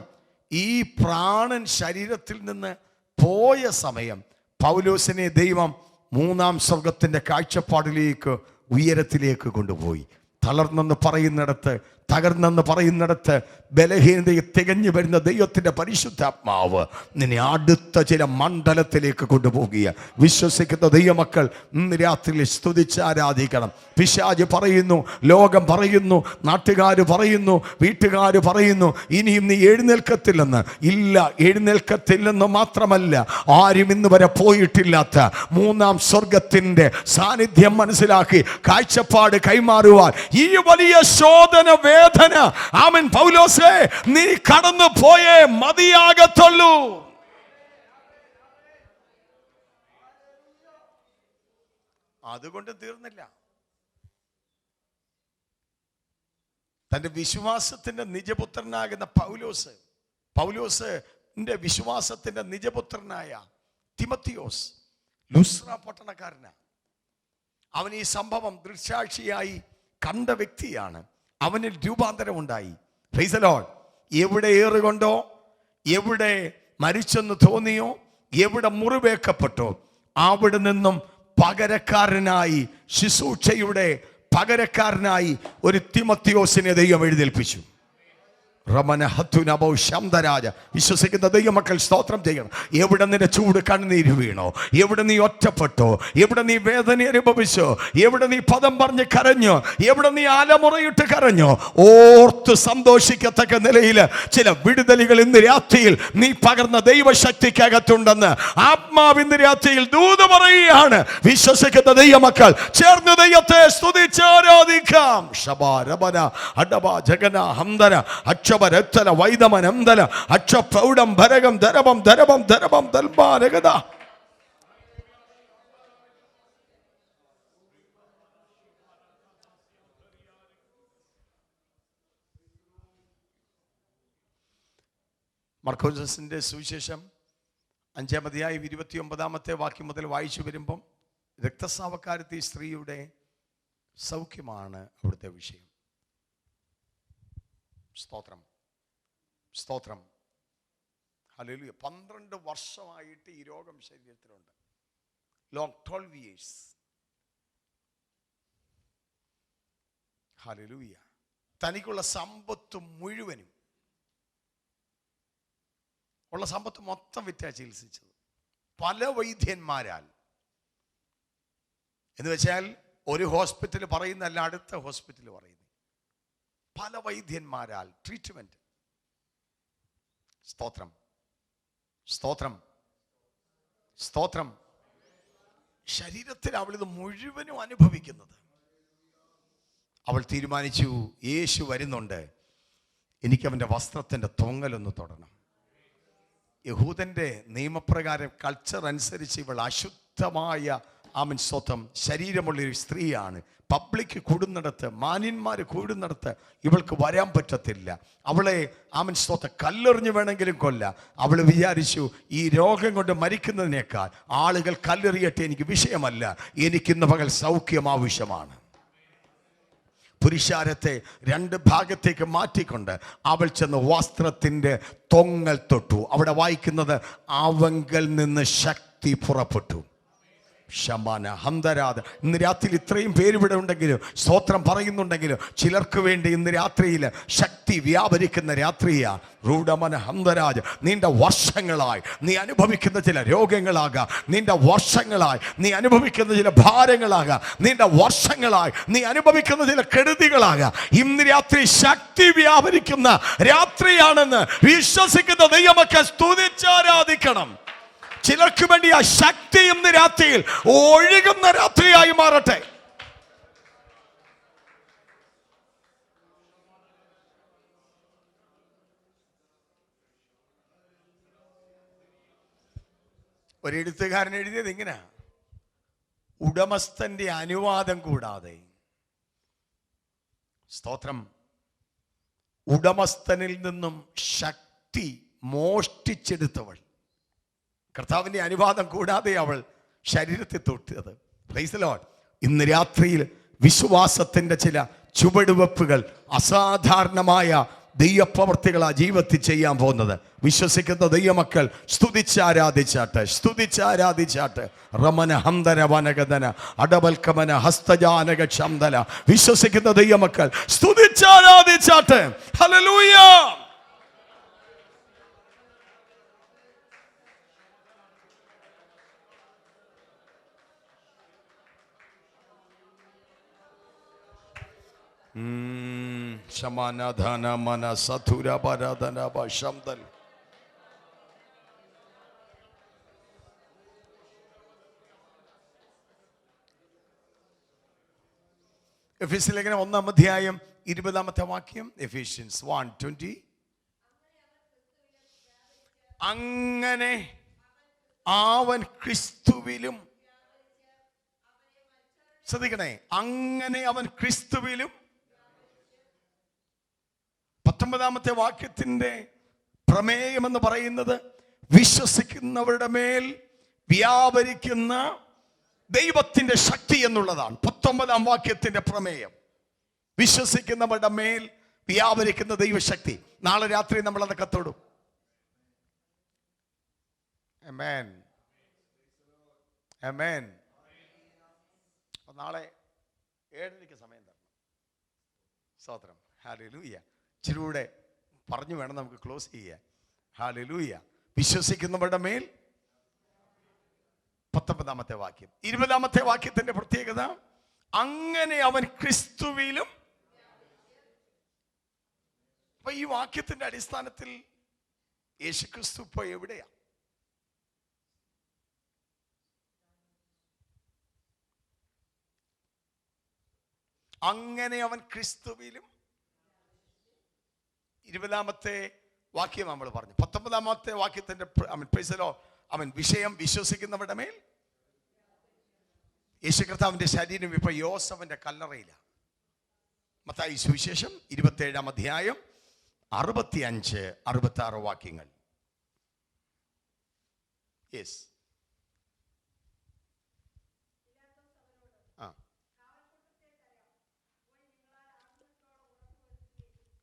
ഈ പ്രാണൻ ശരീരത്തിൽ നിന്ന് പോയ സമയം പൗലോസിനെ ദൈവം 3-ാം സ്വർഗത്തിന്റെ കാഴ്ചപ്പാടിലേക്ക്, ഉയരത്തിലേക്ക് കൊണ്ടുപോയി. തളർന്നെന്ന് പറയുന്നിടത്ത്, തകർന്നെന്ന് പറയുന്നിടത്ത് ബലഹീനതയെ തികഞ്ഞു വരുന്ന ദൈവത്തിന്റെ പരിശുദ്ധാത്മാവ് നിന്നെ അടുത്ത ചില മണ്ഡലത്തിലേക്ക് കൊണ്ടുപോകുക. വിശ്വസിക്കുന്ന ദൈവമക്കൾ ഇന്ന് രാത്രി സ്തുതിച്ച് ആരാധിക്കണം. പിശാച് പറയുന്നു, ലോകം പറയുന്നു, നാട്ടുകാർ പറയുന്നു, വീട്ടുകാർ പറയുന്നു, ഇനിയും നീ എഴുന്നേൽക്കത്തില്ലെന്ന്. ഇല്ല, എഴുന്നേൽക്കത്തില്ലെന്ന് മാത്രമല്ല, ആരും ഇന്ന് വരെ പോയിട്ടില്ലാത്ത 3-ാം സ്വർഗത്തിന്റെ സാന്നിധ്യം മനസ്സിലാക്കി കാഴ്ചപ്പാട് കൈമാറുവാൻ ഈ വലിയ ശോധന വേദന ആമേൻ പൗലോസേ നീ കടന്നു പോയേ മതിയാകത്തുള്ളൂ. അതുകൊണ്ട് തീർന്നില്ല. തന്റെ വിശ്വാസത്തിന്റെ നിജപുത്രനാകുന്ന പൗലോസിന്റെ വിശ്വാസത്തിന്റെ നിജപുത്രനായ തിമത്തിയോസ് ലുസ്ര പട്ടണക്കാരനാ. അവൻ ഈ സംഭവം ദൃക്സാക്ഷിയായി കണ്ട വ്യക്തിയാണ്. അവനിൽ രൂപാന്തരം ഉണ്ടായി. Price the Lord. എവിടെ ഏറുകൊണ്ടോ, എവിടെ മരിച്ചെന്ന് തോന്നിയോ, എവിടെ മുറിവേക്കപ്പെട്ടോ അവിടെ നിന്നും പകരക്കാരനായി, ശുശ്രൂഷയുടെ പകരക്കാരനായി ഒരു തിമത്തിയോസിനെ ദൈവം എഴുന്നേൽപ്പിച്ചു. വിശ്വസിക്കുന്ന ദൈവമക്കൾ സ്തോത്രം ചെയ്യണം. എവിടെ നിന്റെ ചൂട് കണ്ണുനീര് വീണോ, എവിടെ നീ ഒറ്റപ്പെട്ടോ, എവിടെ നീ വേദന അനുഭവിച്ചോ, എവിടെ നീ പദം പറഞ്ഞ് കരഞ്ഞോ, എവിടെ നീ അലമുറയിട്ട് കരഞ്ഞോ, ഓർത്ത് സന്തോഷിക്കത്തക്ക നിലയിൽ ചില വിടുതലുകൾ ഇന്ന് രാത്രിയിൽ നീ പകർന്ന ദൈവശക്തിക്കകത്തുണ്ടെന്ന് ആത്മാവ് ഇന്ന് രാത്രിയിൽ ദൂത് പറയുകയാണ്. വിശ്വസിക്കുന്ന ദൈവമക്കൾ ചേർന്ന് ദൈവത്തെ സ്തുതിച്ച് ആരാധിക്കാം. ശബാരബന അഡബ ജഗന ഹംദന അക്ഷ രത്തല വൈദമനന്തല അക്ഷപ്രൗഢം ഭരകം ധരവം ധരവം ധരവം തൽപാരഗത. മർക്കോസിന്റെ സുവിശേഷം 5-ാം അധ്യായം 29-ാമത്തെ വാക്യം മുതൽ വായിച്ചു വരുമ്പം രക്തസ്രാവക്കാരത്തി സ്ത്രീയുടെ സൗഖ്യമാണ് അവിടുത്തെ വിഷയം. സ്തോത്രം, സ്തോത്രം, ഹല്ലേലൂയ. 12 വർഷമായിട്ട് ഈ രോഗം ശരീരത്തിലുണ്ട്. Long 12 years. ഹല്ലേലൂയ. തനിക്കുള്ള സമ്പത്ത് മുഴുവനും, ഉള്ള സമ്പത്ത് മൊത്തം വിറ്റാ ചികിത്സിച്ചത്. പല വൈദ്യന്മാരാൽ, എന്ന് വെച്ചാൽ ഒരു ഹോസ്പിറ്റൽ പറയുന്നല്ല അടുത്ത ഹോസ്പിറ്റൽ പറയുന്നു, പല വൈദ്യന്മാരാൽ ട്രീറ്റ്മെന്റ്. സ്തോത്രം, സ്തോത്രം, സ്തോത്രം. ശരീരത്തിൽ അവൾ ഇത് മുഴുവനും അനുഭവിക്കുന്നത്. അവൾ തീരുമാനിച്ചു, യേശു വരുന്നുണ്ട്, എനിക്ക് അവൻ്റെ വസ്ത്രത്തിൻ്റെ തൊങ്ങലൊന്ന് തൊടണം. യഹൂദൻ്റെ നിയമപ്രകാരം, കൾച്ചർ അനുസരിച്ച് ഇവൾ അശുദ്ധമായ സ്വന്തം ശരീരമുള്ളൊരു സ്ത്രീയാണ്. പബ്ലിക് കൂടുന്നിടത്ത്, മാന്യന്മാർ കൂടുന്നിടത്ത് ഇവൾക്ക് വരാൻ പറ്റത്തില്ല. അവളെ സ്വന്തം കല്ലെറിഞ്ഞ് വേണമെങ്കിലും കൊല്ലാം. അവൾ വിചാരിച്ചു, ഈ രോഗം കൊണ്ട് മരിക്കുന്നതിനേക്കാൾ ആളുകൾ കല്ലെറിയട്ടെ, എനിക്ക് വിഷയമല്ല, എനിക്കിന്ന് പകൽ സൗഖ്യം ആവശ്യമാണ്. പുരുഷാരത്തെ രണ്ട് ഭാഗത്തേക്ക് മാറ്റിക്കൊണ്ട് അവൾ ചെന്ന് വസ്ത്രത്തിൻ്റെ തൊങ്ങൽ തൊട്ടു. അവിടെ വായിക്കുന്നത്, അവങ്കൽ നിന്ന് ശക്തി പുറപ്പെട്ടു. ശമാന ഹന്തരാത്. ഇന്ന് രാത്രിയിൽ ഇത്രയും പേര് ഇവിടെ ഉണ്ടെങ്കിലും, സ്തോത്രം പറയുന്നുണ്ടെങ്കിലും, ചിലർക്ക് വേണ്ടി ഇന്ന് രാത്രിയിൽ ശക്തി വ്യാപരിക്കുന്ന രാത്രിയാണ്. റൂഢമന ഹന്തരാജ്. നിന്റെ വർഷങ്ങളായി നീ അനുഭവിക്കുന്ന ചില രോഗങ്ങളാകാം, നിന്റെ വർഷങ്ങളായി നീ അനുഭവിക്കുന്ന ചില ഭാരങ്ങളാകാം, നിന്റെ വർഷങ്ങളായി നീ അനുഭവിക്കുന്ന ചില കെടുതികളാകാം. ഇന്ന് രാത്രി ശക്തി വ്യാപരിക്കുന്ന രാത്രിയാണെന്ന് വിശ്വസിക്കുന്ന ദൈവമക്കൾ സ്തുതിച്ചാരാധിക്കണം. ചിലർക്ക് വേണ്ടി ആ ശക്തി ഇന്ന് രാത്രിയിൽ ഒഴുകുന്ന രാത്രിയായി മാറട്ടെ. ഒരെഴുത്തുകാരൻ എഴുതിയത് ഇങ്ങനെ, ഉടമസ്ഥന്റെ അനുവാദം കൂടാതെ, സ്തോത്രം, ഉടമസ്ഥനിൽ നിന്നും ശക്തി മോഷ്ടിച്ചെടുത്തവൾ, കർത്താവിൻ്റെ അനുവാദം കൂടാതെ അവൾ ശരീരത്തെ തൊട്ടത്. Praise the lord. ഇന്ന് രാത്രിയിൽ വിശ്വാസത്തിൻ്റെ ചില ചുവടുവെപ്പുകൾ, അസാധാരണമായ ദൈവപ്രവർത്തികളാ ജീവിതത്തിൽ ചെയ്യാൻ പോകുന്നത്. വിശ്വസിക്കുന്ന ദൈവമക്കൾ സ്തുതിച്ചാരാധിച്ചാട്ട്, സ്തുതിച്ചാരാധിച്ചാട്ട്. റമന ഹന്തര വനഗതന അടവൽക്കമന ഹസ്തജാനക ക്ഷന്തല. വിശ്വസിക്കുന്ന ദൈവമക്കൾ സ്തുതിച്ചാരാധിച്ചാട്ട്. ഹല്ലേലൂയ. ശമാനധന മന സധുര പരധന ശംദൽ. എഫേസ്യ ലേഖനം 1-ാം അധ്യായം 20-ാമത്തെ വാക്യം. എഫേഷ്യൻസ് 1:20. അങ്ങനെ അവൻ ക്രിസ്തുവിലും, ശ്രദ്ധിക്കണേ, അങ്ങനെ അവൻ ക്രിസ്തുവിലും. 19-ാമത്തെ വാക്യത്തിന്റെ പ്രമേയം എന്ന് പറയുന്നത് വിശ്വസിക്കുന്നവരുടെ മേൽ വ്യാപരിക്കുന്ന ദൈവത്തിന്റെ ശക്തി എന്നുള്ളതാണ്. 19-ാം വാക്യത്തിന്റെ പ്രമേയം വിശ്വസിക്കുന്നവരുടെ മേൽ വ്യാപരിക്കുന്ന ദൈവശക്തി. നാളെ രാത്രി നമ്മൾ അതൊക്കെ തൊടും. ആമേൻ, ആമേൻ. നാളെ 7:30 സമയം തരണം. സ്തോത്രം. ഹല്ലേലൂയ. ഇച്ചിരൂടെ പറഞ്ഞു വേണം നമുക്ക് ക്ലോസ് ചെയ്യാൻ. ഹല്ലേലൂയ. വിശ്വസിക്കുന്നവരുടെ മേൽ 19-ാമത്തെ വാക്യം. 20-ാമത്തെ വാക്യത്തിന്റെ പ്രത്യേകത, അങ്ങനെ അവൻ ക്രിസ്തുവിലും. അപ്പൊ ഈ വാക്യത്തിന്റെ അടിസ്ഥാനത്തിൽ യേശുക്രിസ്തു ഇപ്പൊ എവിടെയാ? അങ്ങനെ അവൻ ക്രിസ്തുവിലും. 20-ാമത്തെ വാക്യം നമ്മൾ പറഞ്ഞു. 19-ാമത്തെ വാക്യത്തിന്റെ അവൻ വിഷയം വിശ്വസിക്കുന്നവരുടെ മേൽ. യേശു കർത്താവിന്റെ ശരീരം ഇപ്പൊ യോസഫിന്റെ കല്ലറയിലാണ്. മത്തായി സുവിശേഷം 27-ാം അധ്യായം 65-66 വാക്യങ്ങൾ. യെസ്.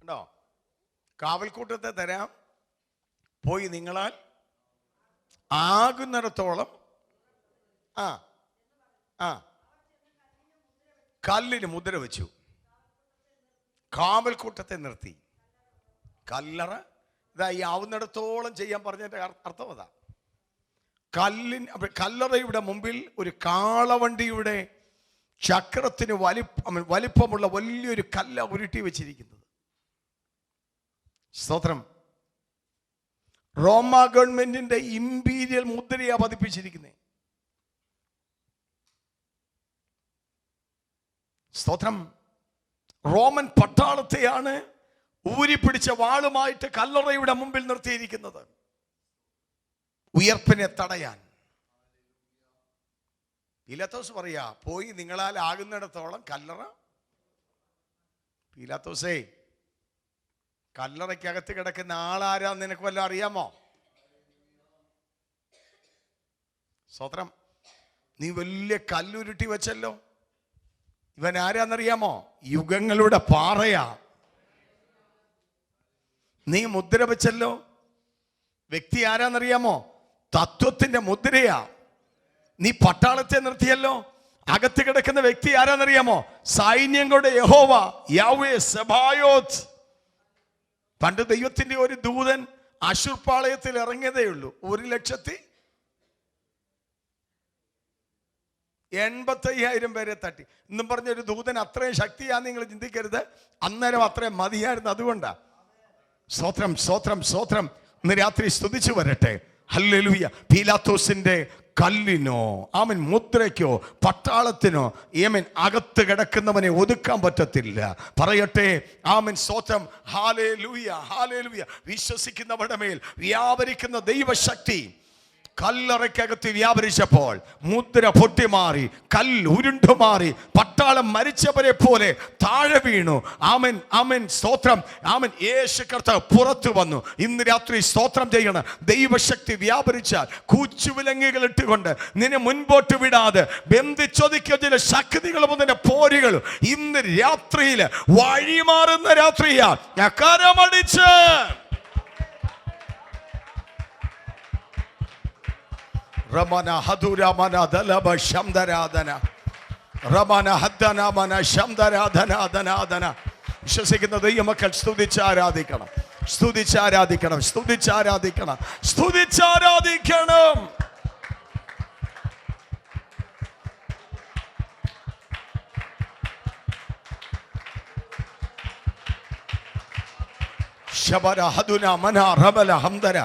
ഉണ്ടോ? കാവൽക്കൂട്ടത്തെ തരാം, പോയി നിങ്ങളാൽ ആകുന്നിടത്തോളം കല്ലിന് മുദ്ര വെച്ചു. കാവൽക്കൂട്ടത്തെ നിർത്തി. കല്ലറ ഇതാ ഈ ആവുന്നിടത്തോളം ചെയ്യാൻ പറഞ്ഞതിൻ്റെ അർത്ഥം അതാ. കല്ലറയുടെ മുമ്പിൽ ഒരു കാളവണ്ടിയുടെ ചക്രത്തിന് വലിപ്പമുള്ള വലിയൊരു കല്ല് ഉരുട്ടി വെച്ചിരിക്കുന്നത്. സ്തോത്രം. റോമ ഗവൺമെന്റിന്റെ ഇമ്പീരിയൽ മുദ്രയാ പതിപ്പിച്ചിരിക്കുന്നത്. സ്തോത്രം. റോമൻ പട്ടാളത്തെയാണ് ഊരിപ്പിടിച്ച വാളുമായിട്ട് കല്ലറയുടെ മുമ്പിൽ നിർത്തിയിരിക്കുന്നത്, ഉയർപ്പിനെ തടയാൻ. പീലാത്തോസ് പറയാ, പോയി നിങ്ങളാൽ ആകുന്നിടത്തോളം കല്ലറ. പീലാത്തോസേ, കല്ലറയ്ക്കകത്ത് കിടക്കുന്ന ആളാരാന്ന് നിനക്ക് വല്ല അറിയാമോ? സ്തോത്രം. നീ വലിയ കല്ലുരുട്ടി വെച്ചല്ലോ. ഇവൻ ആരാന്നറിയാമോ? യുഗങ്ങളുടെ പാറയാ. നീ മുദ്ര വെച്ചല്ലോ. വ്യക്തി ആരാന്നറിയാമോ? തത്വത്തിന്റെ മുദ്രയാ. നീ പട്ടാളത്തെ നിർത്തിയല്ലോ. അകത്ത് കിടക്കുന്ന വ്യക്തി ആരാന്നറിയാമോ? സൈന്യങ്ങളുടെ യഹോവ, യാവേ സെബായോത്ത്. പണ്ട് ദൈവത്തിന്റെ ഒരു ദൂതൻ അശൂർ പാളയത്തിൽ ഇറങ്ങിയതേ ഉള്ളൂ. 1,85,000 പേരെ തട്ടി എന്നും പറഞ്ഞൊരു ദൂതൻ. അത്രയും ശക്തിയാന്ന് നിങ്ങൾ ചിന്തിക്കരുത്. അന്നേരം അത്രയും മതിയായിരുന്നു. അതുകൊണ്ടാ. സ്തോത്രം, സ്തോത്രം, സ്തോത്രം. ഇന്ന് രാത്രി സ്തുതിച്ചു വരട്ടെ. ഹല്ലേലൂയ. പീലാത്തോസിന്റെ കല്ലിനോ ആമൻ മുദ്രയ്ക്കോ പട്ടാളത്തിനോ ഏമൻ അകത്ത് കിടക്കുന്നവനെ ഒതുക്കാൻ പറ്റത്തില്ല. പറയട്ടെ ആമൻ. സ്തോത്രം. Hallelujah, hallelujah. വിശ്വസിക്കുന്നവരുടെ മേൽ വ്യാപരിക്കുന്ന ദൈവശക്തി കല്ലറയ്ക്കകത്ത് വ്യാപരിച്ചപ്പോൾ മുദ്ര പൊട്ടിമാറി, കല്ല് ഉരുണ്ടുമാറി, പട്ടാളം മരിച്ചവരെ പോലെ താഴെ വീണു. ആമൻ, ആമൻ, സ്തോത്രം. ആമൻ. യേശു കർത്താവ് പുറത്തു വന്നു. ഇന്ന് രാത്രി സ്തോത്രം ചെയ്യണം. ദൈവശക്തി വ്യാപരിച്ചാൽ കൂച്ചുവിലങ്ങുകൾ ഇട്ടുകൊണ്ട് നിന്നെ മുൻപോട്ട് വിടാതെ ബന്ധിച്ചൊതുക്കിയ ചില ശക്തികളും നിന്റെ പോരുകളും ഇന്ന് രാത്രിയിൽ വഴിമാറുന്ന രാത്രിയാ. കരമടിച്ച് റമന ഹദുരമന ദലബ ശംദരാധന റമന ഹദ്ദനമന ശംദരാധനാധനാധന. വിശ്വസിക്കുന്ന ദൈവമക്കൾ സ്തുതിച്ചാരാധിക്കണം, സ്തുതിച്ചാരാധിക്കണം, സ്തുതിച്ചാരാധിക്കണം, സ്തുതിച്ചാരാധിക്കണം. ശബര ഹദുന മന റബല ഹംദര.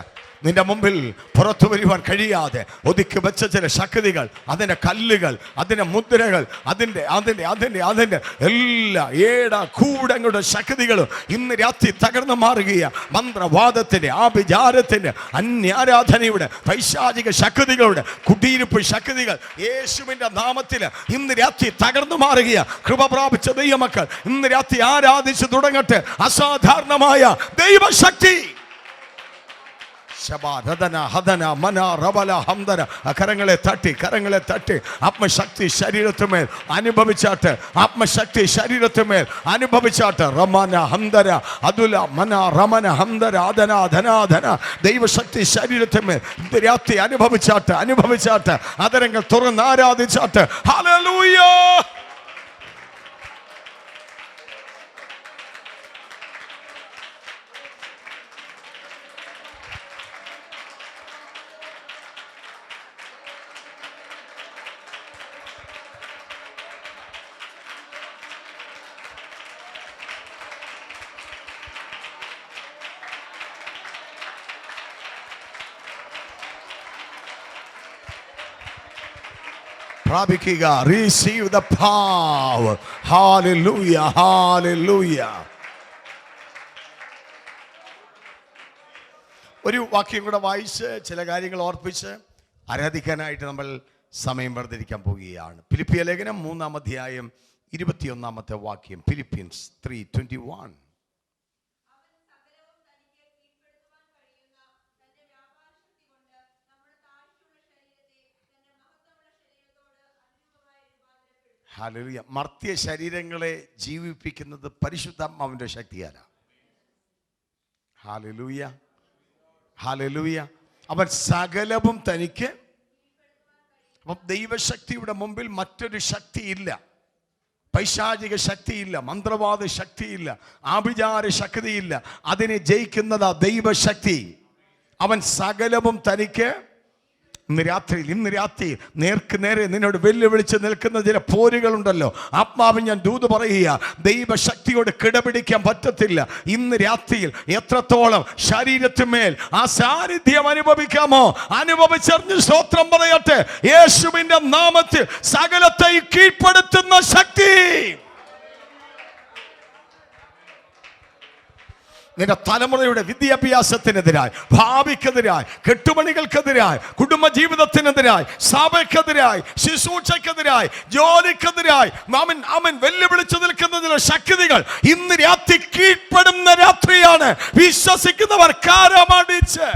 നിന്റെ മുമ്പിൽ പുറത്തു വരുവാൻ കഴിയാതെ ഒതുക്കി വെച്ച ചില ശക്തികൾ, അതിൻ്റെ കല്ലുകൾ, അതിൻ്റെ മുദ്രകൾ, അതിൻ്റെ അതിൻ്റെ അതിൻ്റെ അതിൻ്റെ എല്ലാ കൂടങ്ങളുടെ ശക്തികളും ഇന്ന് രാത്രി തകർന്നു മാറുകയാണ്. മന്ത്രവാദത്തിൻ്റെ, ആഭിചാരത്തിൻ്റെ, അന്യാരാധനയുടെ, പൈശാചിക ശക്തികളുടെ, കുടിയിരിപ്പ് ശക്തികൾ യേശുവിൻ്റെ നാമത്തിൽ ഇന്ന് രാത്രി തകർന്നു മാറുകയാണ്. കൃപ പ്രാപിച്ച ദൈവമക്കൾ ഇന്ന് രാത്രി ആരാധിച്ചു തുടങ്ങട്ടെ. അസാധാരണമായ ദൈവശക്തി. കരങ്ങളെ തട്ടി, കരങ്ങളെ തട്ടി. ആത്മശക്തി ശരീരത്തുമേൽ അനുഭവിച്ചാട്ട്, ആത്മശക്തി ശരീരത്തുമേൽ അനുഭവിച്ചാട്ട്. റമന ഹംദര അതുല മന റമന ഹംദര ആധന ധനാധന. ദൈവശക്തി ശരീരത്തുമേൽ രാത്രി അനുഭവിച്ചാട്ട്, അനുഭവിച്ചാട്ട്. അതരങ്ങൾ തുറന്ന് ആരാധിച്ചാട്ട്. ഹല്ലേലൂയ. പ്രാപിക്കുക. Receive the power. Hallelujah, hallelujah. ഒരു വാക്യം കൂടെ വായിച്ച് ചില കാര്യങ്ങൾ ഓർപ്പിച്ച് ആരാധിക്കാനായിട്ട് നമ്മൾ സമയം വർദ്ധിക്കാൻ പോവുകയാണ്. ഫിലിപ്പിയ ലേഖനം 3-ാം അധ്യായം 21-ാമത്തെ വാക്യം. ഫിലിപ്പിയൻസ് 3:21. ഹല്ലേലൂയ. മർത്യ ശരീരങ്ങളെ ജീവിപ്പിക്കുന്നത് പരിശുദ്ധാത്മാവിന്റെ ശക്തിയാലാണ്. Hallelujah, hallelujah. അവൻ സകലവും തനിക്ക്. അപ്പം ദൈവശക്തിയുടെ മുമ്പിൽ മറ്റൊരു ശക്തിയില്ല. പൈശാചിക ശക്തിയില്ല, മന്ത്രവാദ ശക്തിയില്ല, ആഭിചാര ശക്തിയില്ല. അതിനെ ജയിക്കുന്നതാ ദൈവശക്തി. അവൻ സകലവും തനിക്ക് ഇന്ന് രാത്രി നേർക്ക് നേരെ നിന്നോട് വെല്ലുവിളിച്ച് നിൽക്കുന്ന ചില പോരുകളുണ്ടല്ലോ. ആത്മാവിൽ ഞാൻ ദൂത് പറയുക, ദൈവശക്തിയോട് കിടപിടിക്കാൻ പറ്റത്തില്ല. ഇന്ന് രാത്രിയിൽ എത്രത്തോളം ശരീരത്തിന്മേൽ ആ സാന്നിധ്യം അനുഭവിക്കാമോ, അനുഭവിച്ചറിഞ്ഞ് സ്തോത്രം പറയട്ടെ. യേശുവിന്റെ നാമത്തിൽ സകലത്തെ കീഴ്പ്പെടുത്തുന്ന ശക്തി നിന്റെ തലമുറയുടെ വിദ്യാഭ്യാസത്തിനെതിരായി, ഭാവിക്കെതിരായി, കെട്ടുപണികൾക്കെതിരായി, കുടുംബജീവിതത്തിനെതിരായി, സഭയ്ക്കെതിരായി, ശുശ്രൂഷയ്ക്കെതിരായി, ജോലിക്കെതിരായി അവൻ വെല്ലുവിളിച്ചു നിൽക്കുന്ന ശക്തികൾ ഇന്ന് രാത്രി കീഴ്പ്പെടുന്ന രാത്രിയാണ്. വിശ്വസിക്കുന്നവർ കാരമടിച്ച്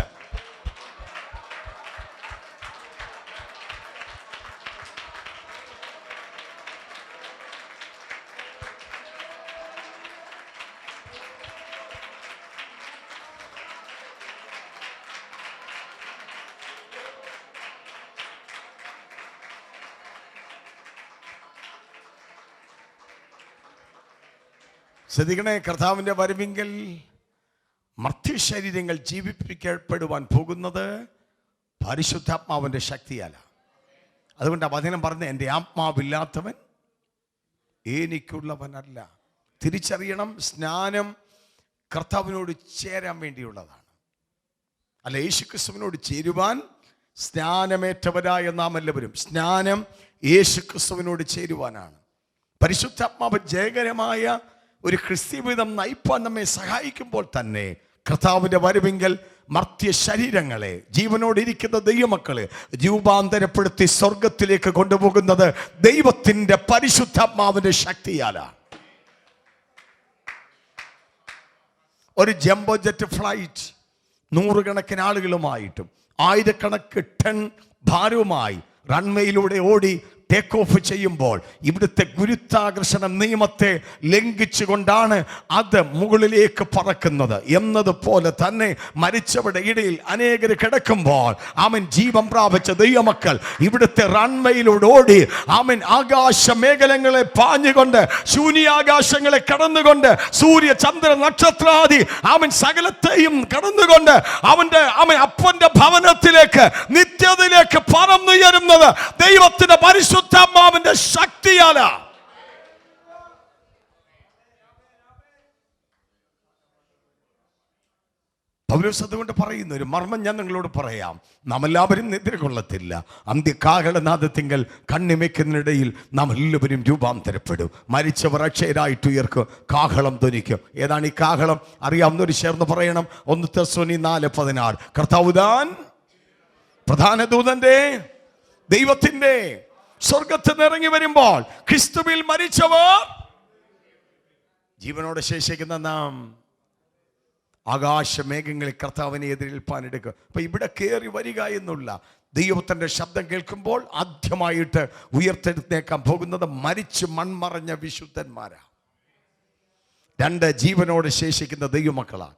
ശ്രദ്ധിക്കണേ. കർത്താവിൻ്റെ വരവിങ്കൽ മർത്യശരീരങ്ങൾ ജീവിപ്പിക്കപ്പെടുവാൻ പോകുന്നത് പരിശുദ്ധാത്മാവിൻ്റെ ശക്തിയല്ല. അതുകൊണ്ട് വചനം പറഞ്ഞ് എൻ്റെ ആത്മാവില്ലാത്തവൻ എനിക്കുള്ളവനല്ല. തിരിച്ചറിയണം, സ്നാനം കർത്താവിനോട് ചേരാൻ വേണ്ടിയുള്ളതാണ്. അല്ല, യേശുക്രിസ്തുവിനോട് ചേരുവാൻ സ്നാനമേറ്റവരായ നാം എല്ലാവരും സ്നാനം യേശുക്രിസ്തുവിനോട് ചേരുവാനാണ്. പരിശുദ്ധാത്മാവ് ജയകരമായ ഒരു ക്രിസ്തീയവിധം നയിപ്പാൻ നമ്മെ സഹായിക്കുമ്പോൾ തന്നെ കർത്താവിൻ്റെ വരവിങ്കൽ മർത്യ ശരീരങ്ങളെ, ജീവനോടിരിക്കുന്ന ദൈവമക്കളെ രൂപാന്തരപ്പെടുത്തി സ്വർഗത്തിലേക്ക് കൊണ്ടുപോകുന്നത് ദൈവത്തിൻ്റെ പരിശുദ്ധാത്മാവിൻ്റെ ശക്തിയാലാണ്. ഒരു ജംബോ ജെറ്റ് ഫ്ലൈറ്റ് നൂറുകണക്കിന് ആളുകളുമായിട്ടും ആയിരക്കണക്കിന് ടൺ ഭാരവുമായി റൺവേയിലൂടെ ഓടി ടേക്ക് ഓഫ് ചെയ്യുമ്പോൾ ഇവിടുത്തെ ഗുരുത്വാകർഷണ നിയമത്തെ ലംഘിച്ചുകൊണ്ടാണ് അത് മുകളിലേക്ക് പറക്കുന്നത്. എന്നതുപോലെ തന്നെ മരിച്ചവരുടെ ഇടയിൽ അനേകർ കിടക്കുമ്പോൾ അവൻ ജീവൻ പ്രാപിച്ച ദൈവമക്കൾ ഇവിടുത്തെ റൺവേയിലൂടെ ഓടി അവൻ ആകാശ മേഖലകളെ പാഞ്ഞുകൊണ്ട്, ശൂന്യാകാശങ്ങളെ കടന്നുകൊണ്ട്, സൂര്യ ചന്ദ്ര നക്ഷത്രാദി അവൻ സകലത്തെയും കടന്നുകൊണ്ട് അവൻ അപ്പന്റെ ഭവനത്തിലേക്ക്, നിത്യതയിലേക്ക് പറന്നുയരുന്നത് ദൈവത്തിന്റെ പരിശുദ്ധാത്മാവിന്റെ ശക്തിയാല. പൗലോസ് അതുകൊണ്ട് പറയുന്ന ഒരു മർമ്മം ഞാൻ നിങ്ങളോട് പറയാം. നാം എല്ലാവരും നിദ്ര കൊള്ളത്തില്ല. അന്ത്യകാഹളനാദത്തിങ്കൽ കണ്ണിമയ്ക്കുന്നതിനിടയിൽ നാം എല്ലാവരും രൂപാന്തരപ്പെടും. മരിച്ചവർ അക്ഷയരായിട്ട് ഉയർക്കും, കാഹളം ധ്വനിക്കും. ഏതാണ് ഈ കാഹളം? അറിയാവുന്നവർ ചേർന്ന് പറയണം. 1 തെസ്സലോനിക്കർ 4:16. കർത്താവുതാൻ പ്രധാന ദൂതന്റെ ദൈവത്തിന്റെ സ്വർഗത്തിൽ നിന്ന് ഇറങ്ങി വരുമ്പോൾ ക്രിസ്തുവിൽ മരിച്ചവർ ജീവനോടെ ശേഷിക്കുന്ന നാം ആകാശമേഘങ്ങളിൽ കർത്താവിനെ എതിരേൽപ്പാനെടുക്കുക. അപ്പൊ ഇവിടെ കയറി വരിക എന്നുള്ള ദൈവത്തിന്റെ ശബ്ദം കേൾക്കുമ്പോൾ ആദ്യമായിട്ട് ഉയർത്തെടുത്തേക്കാൻ പോകുന്നത് മരിച്ച് മൺമറഞ്ഞ വിശുദ്ധന്മാരാ. 2 ജീവനോടെ ശേഷിക്കുന്ന ദൈവമക്കളാണ്.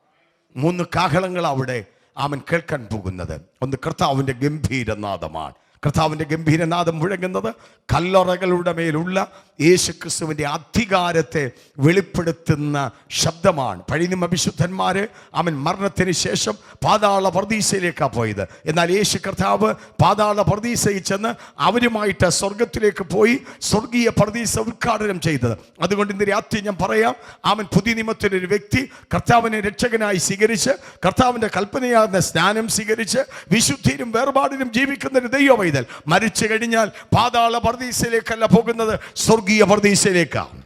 3 കാഹളങ്ങൾ അവിടെ അവൻ കേൾക്കാൻ പോകുന്നത്. 1 കർത്താവിന്റെ ഗംഭീരനാദമാണ്. കർത്താവിൻ്റെ ഗംഭീരനാദം മുഴങ്ങുന്നത് കല്ലറകളുടെ മേലുള്ള യേശുക്രിസ്തുവിൻ്റെ അധികാരത്തെ വെളിപ്പെടുത്തുന്ന ശബ്ദമാണ്. പഴയ നിയമ വിശുദ്ധന്മാര് അവൻ മരണത്തിന് ശേഷം പാതാള പർദീസയിലേക്കാണ് പോയത്. എന്നാൽ യേശു കർത്താവ് പാതാള പർദീസയിൽ ചെന്ന് അവരുമായിട്ട് സ്വർഗത്തിലേക്ക് പോയി സ്വർഗീയ പർദീസ ഉദ്ഘാടനം ചെയ്തത്. അതുകൊണ്ട് ഇന്ന് രാത്രി ഞാൻ പറയാം, അവൻ പുതിയ നിയമത്തിലൊരു വ്യക്തി കർത്താവിനെ രക്ഷകനായി സ്വീകരിച്ച് കർത്താവിൻ്റെ കൽപ്പനയാകുന്ന സ്നാനം സ്വീകരിച്ച് വിശുദ്ധിയിലും വേർപാടിലും ജീവിക്കുന്ന ഒരു ദൈവവൈതൽ മരിച്ചു കഴിഞ്ഞാൽ പാതാള പർദീസയിലേക്കല്ല പോകുന്നത്, സ്വർഗീയ പർദീസയിലേക്കാണ്.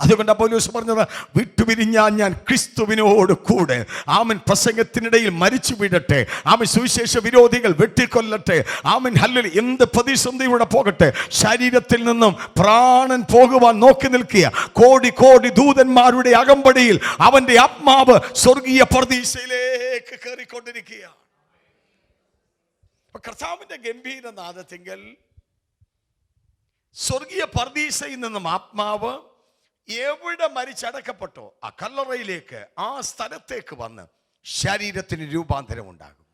അതുകൊണ്ട് പൗലോസ് പറഞ്ഞത്, വിട്ടുപിരിഞ്ഞാൽ ഞാൻ ക്രിസ്തുവിനോട് കൂടെ. ആമൻ പ്രസംഗത്തിനിടയിൽ മരിച്ചു വീഴട്ടെ, ആമൻ സുവിശേഷ വിരോധികൾ വെട്ടിക്കൊല്ലട്ടെ, ആമൻ ഹല്ലേലൂയ, എന്ത് പ്രതിസന്ധിയുടെ പോകട്ടെ, ശരീരത്തിൽ നിന്നും പ്രാണൻ പോകുവാൻ നോക്കി നിൽക്കുക കോടി കോടി ദൂതന്മാരുടെ അകമ്പടിയിൽ അവന്റെ ആത്മാവ് സ്വർഗീയ പർദീസയിലേക്ക് കയറിക്കൊണ്ടിരിക്കുക. കർത്താവിന്റെ ഗംഭീരനാദത്തിങ്കൽ സ്വർഗീയ പർദീസയിൽ നിന്നും ആത്മാവ് എവിടെ മരിച്ചടക്കപ്പെട്ടോ ആ കല്ലറയിലേക്ക്, ആ സ്ഥലത്തേക്ക് വന്ന് ശരീരത്തിന് രൂപാന്തരം ഉണ്ടാകും.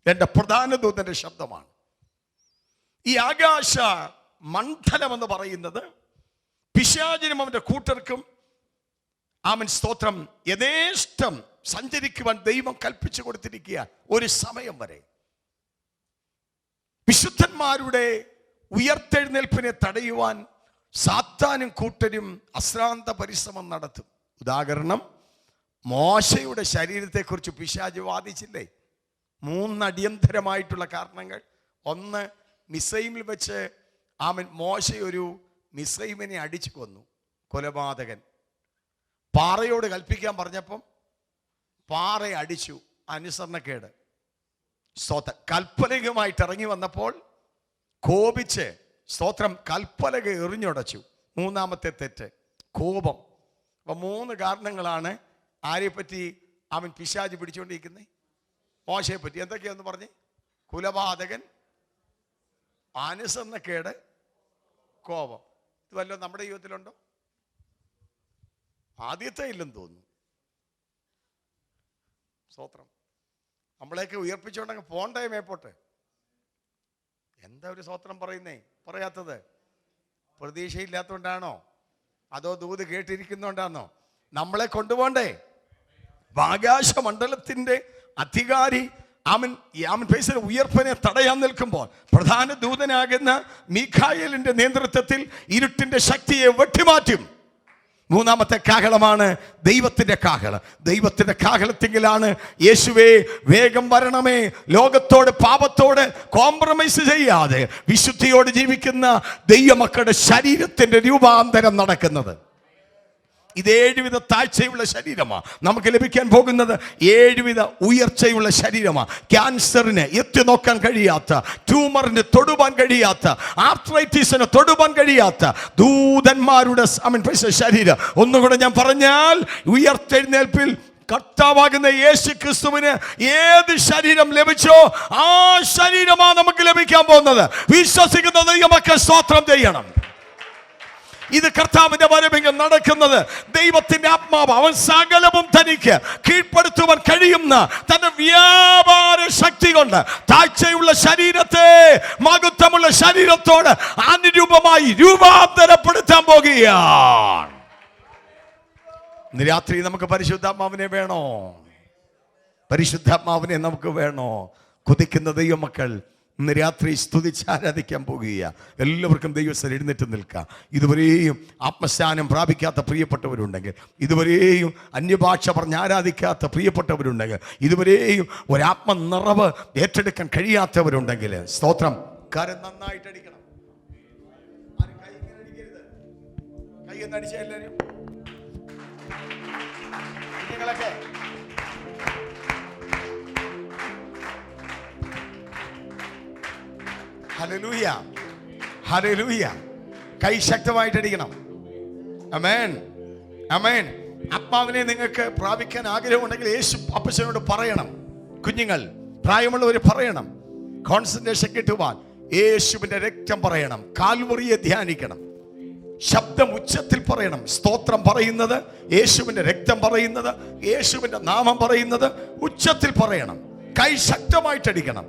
എന്റെ പ്രധാന ദൂതന്റെ ശബ്ദമാണ്. ഈ ആകാശ മണ്ഡലം എന്ന് പറയുന്നത് പിശാചിനും അവന്റെ കൂട്ടർക്കും ആമൻ സ്തോത്രം യഥേഷ്ടം സഞ്ചരിക്കുവാൻ ദൈവം കൽപ്പിച്ചു കൊടുത്തിരിക്കുക. ഒരു സമയം വരെ വിശുദ്ധന്മാരുടെ ഉയർത്തെഴുന്നേൽപ്പിനെ തടയുവാൻ സാത്താനും കൂട്ടരും അശ്രാന്ത പരിശ്രമം നടത്തും. ഉദാഹരണം, മോശയുടെ ശരീരത്തെക്കുറിച്ച് പിശാച് വാദിച്ചില്ലേ? 3 അടിയന്തരമായിട്ടുള്ള കാരണങ്ങൾ. ഒന്ന്, മിസ്രയീമിൽ വെച്ച് മോശ ഒരു മിസ്രയീമിനെ അടിച്ചു കൊന്നു, കൊലപാതകൻ. പാറയോട് കൽപ്പിക്കാൻ പറഞ്ഞപ്പം പാറ അടിച്ചു, അനുസരണക്കേട്. സ്തോത്രം. കൽപ്പലകമായിട്ട് ഇറങ്ങി വന്നപ്പോൾ കോപിച്ച് സ്തോത്രം കൽപ്പലക എറിഞ്ഞുടച്ചു. 3-ാമത്തെ തെറ്റ്, കോപം. അപ്പൊ 3 കാരണങ്ങളാണ് ആരെപ്പറ്റി അവൻ പിശാച് പിടിച്ചുകൊണ്ടിരിക്കുന്നത്? മോശയെ പറ്റി. എന്തൊക്കെയാന്ന് പറഞ്ഞ്? കുലപാതകൻ, അനുസരണക്കേട്, കോപം. ഇത് വല്ലതും നമ്മുടെ ജീവിതത്തിലുണ്ടോ? ആദ്യത്തെ ഇല്ലെന്ന് തോന്നുന്നു. സ്തോത്രം. നമ്മളെയൊക്കെ ഉയർപ്പിച്ചുകൊണ്ടങ്ങ് പോണ്ടേ മേപ്പോട്ടെ. എന്താ ഒരു സ്തോത്രം പറയുന്നേ? പറയാത്തത് പ്രതീക്ഷയില്ലാത്തതുകൊണ്ടാണോ? അതോ ദൂത് കേട്ടിരിക്കുന്നതുകൊണ്ടാണോ? നമ്മളെ കൊണ്ടുപോണ്ടേ? ആകാശമണ്ഡലത്തിന്റെ അധികാരി അവൻ ഉയർപ്പിനെ തടയാൻ നിൽക്കുമ്പോൾ പ്രധാന ദൂതനാകുന്ന മീഖായേലിന്റെ നേതൃത്വത്തിൽ ഇരുട്ടിന്റെ ശക്തിയെ വെട്ടിമാറ്റും. 3-ാമത്തെ കാഹളമാണ് ദൈവത്തിന്റെ കാഹളം. ദൈവത്തിന്റെ കാഹളത്തിങ്കിലാണ് യേശുവേ വേഗം വരണമേ, ലോകത്തോട് പാപത്തോട് കോംപ്രമൈസ് ചെയ്യാതെ വിശുദ്ധിയോട് ജീവിക്കുന്ന ദൈവമക്കളുടെ ശരീരത്തിന്റെ രൂപാന്തരം നടക്കുന്നത്. ഇത് 7 വിധ താഴ്ചയുള്ള ശരീരമാണ് നമുക്ക് ലഭിക്കാൻ പോകുന്നത്. 7 വിധ ഉയർച്ചയുള്ള ശരീരമാണ്. ക്യാൻസറിന് എത്തി നോക്കാൻ കഴിയാത്ത, ട്യൂമറിന് തൊടുവാൻ കഴിയാത്ത, ആർത്രൈറ്റിസിന് തൊടുവാൻ കഴിയാത്ത ദൂതന്മാരുടെ ശരീരം. ഒന്നുകൂടെ ഞാൻ പറഞ്ഞാൽ, ഉയർത്തെഴുന്നേൽപ്പിൽ കർത്താവാകുന്ന യേശു ക്രിസ്തുവിന് ഏത് ശരീരം ലഭിച്ചോ ആ ശരീരമാണ് നമുക്ക് ലഭിക്കാൻ പോകുന്നത്. വിശ്വസിക്കുന്ന ദൈവമക്കൾ സ്തോത്രം ചെയ്യണം. ഇത് കർത്താവിന്റെ വരവെങ്കിൽ നടക്കുന്നത്. ദൈവത്തിന്റെ ആത്മാവ് അവൻ സകലവും തനിക്ക് കീഴ്പ്പെടുത്തുവാൻ കഴിയുന്ന തന്റെ വ്യാപാര ശക്തി കൊണ്ട് താഴ്ചയുള്ള ശരീരത്തെ മഹത്വമുള്ള ശരീരത്തോട് അനുരൂപമായി രൂപാന്തരപ്പെടുത്താൻ പോകുകയാണ്. ഇന്ന് രാത്രി നമുക്ക് പരിശുദ്ധാത്മാവിനെ വേണോ? പരിശുദ്ധാത്മാവിനെ നമുക്ക് വേണോ? കൊതിക്കുന്ന ദൈവമക്കൾ ഇന്ന് രാത്രി സ്തുതിച്ച് ആരാധിക്കാൻ പോകുക. എല്ലാവർക്കും ദൈവസ്ഥ എഴുന്നേറ്റ് നിൽക്കാം. ഇതുവരെയും ആത്മസ്നാനം പ്രാപിക്കാത്ത പ്രിയപ്പെട്ടവരുണ്ടെങ്കിൽ, ഇതുവരെയും അന്യഭാഷ പറഞ്ഞ് ആരാധിക്കാത്ത പ്രിയപ്പെട്ടവരുണ്ടെങ്കിൽ, ഇതുവരെയും ഒരാത്മനിറവ് ഏറ്റെടുക്കാൻ കഴിയാത്തവരുണ്ടെങ്കിൽ സ്തോത്രം. കാര്യം നന്നായിട്ട് അടിക്കണം. കൈ ഒന്ന് അടിച്ച എല്ലാവരും നിങ്ങളൊക്കെ ഹല്ലേലൂയ, ഹല്ലേലൂയ. കൈ ശക്തമായിട്ട് അടിക്കണം. ആമേൻ, ആമേൻ. ആത്മാവിനെ നിങ്ങൾക്ക് പ്രാപിക്കാൻ ആഗ്രഹമുണ്ടെങ്കിൽ യേശു അപ്പച്ചനോട് പറയണം. കുഞ്ഞുങ്ങൾ, പ്രായമുള്ളവർ പറയണം. കോൺസെൻട്രേഷൻ കിട്ടുവാൻ യേശുവിന്റെ രക്തം പറയണം. കാൽവറിയെ ധ്യാനിക്കണം. ശബ്ദം ഉച്ചത്തിൽ പറയണം. സ്തോത്രം പറയുന്നത്, യേശുവിന്റെ രക്തം പറയുന്നത്, യേശുവിന്റെ നാമം പറയുന്നത് ഉച്ചത്തിൽ പറയണം. കൈ ശക്തമായിട്ടടിക്കണം.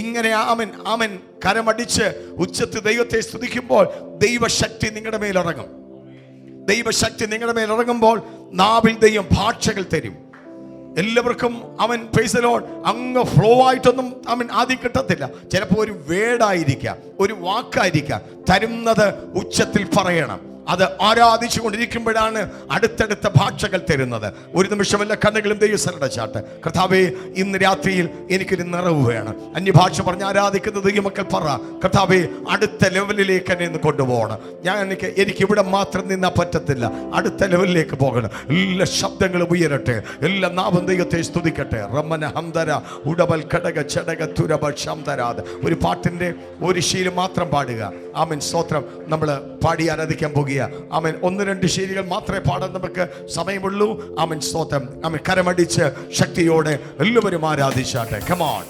ഇങ്ങനെ ആമൻ ആമൻ കരമടിച്ച് ഉച്ചത്തിൽ ദൈവത്തെ സ്തുതിക്കുമ്പോൾ ദൈവശക്തി നിങ്ങളുടെ മേലിറങ്ങും. ദൈവശക്തി നിങ്ങളുടെ മേലിറങ്ങുമ്പോൾ നാവിൽ ദൈവം ഭാഷകൾ തരും. എല്ലാവർക്കും അവൻ പ്രൈസ് ദി ലോർഡ് അങ്ങ് ഫ്ലോ ആയിട്ടൊന്നും അവൻ ആദ്യം കിട്ടത്തില്ല. ചിലപ്പോൾ ഒരു വേർഡായിരിക്കാം, ഒരു വാക്കായിരിക്കാം. തരുന്നത് ഉച്ചത്തിൽ പറയണം. അത് ആരാധിച്ചു കൊണ്ടിരിക്കുമ്പോഴാണ് അടുത്തടുത്ത ഭാഷകൾ തരുന്നത്. ഒരു നിമിഷമല്ല കണ്ണുകളും ദൈവസരടച്ചാട്ട്. കർത്താവേ, ഇന്ന് രാത്രിയിൽ എനിക്കൊരു നിറവ് വേണം. അന്യഭാഷ പറഞ്ഞ് ആരാധിക്കുന്ന ദൈവമക്കൾ പറ, കർത്താവേ അടുത്ത ലെവലിലേക്ക് എന്നെ ഒന്ന് കൊണ്ടുപോകണം. എനിക്ക് ഇവിടെ മാത്രം നിന്നാൽ പറ്റത്തില്ല, അടുത്ത ലെവലിലേക്ക് പോകണം. എല്ലാ ശബ്ദങ്ങളും ഉയരട്ടെ, എല്ലാ നാവും ദൈവത്തെ സ്തുതിക്കട്ടെ. റമന ഹംദര ഉടവൽ ഘടക ചടക തുരബ ശംദരാത്. ഒരു പാട്ടിന്റെ ഒരു ശീലം മാത്രം പാടുക. ആമേൻ, സ്തോത്രം. നമ്മൾ പാടി ആരാധിക്കാൻ പോകുക. ആമേൻ. 1-2 ശീലികൾ മാത്രമേ പാടാൻ നമുക്ക് സമയമുള്ളൂ. ആമേൻ, സ്തോത്രം. ആമേൻ. കരമടിച്ച് ശക്തിയോടെ എല്ലാവരും ആരാധിച്ചാട്ടെ. Come on.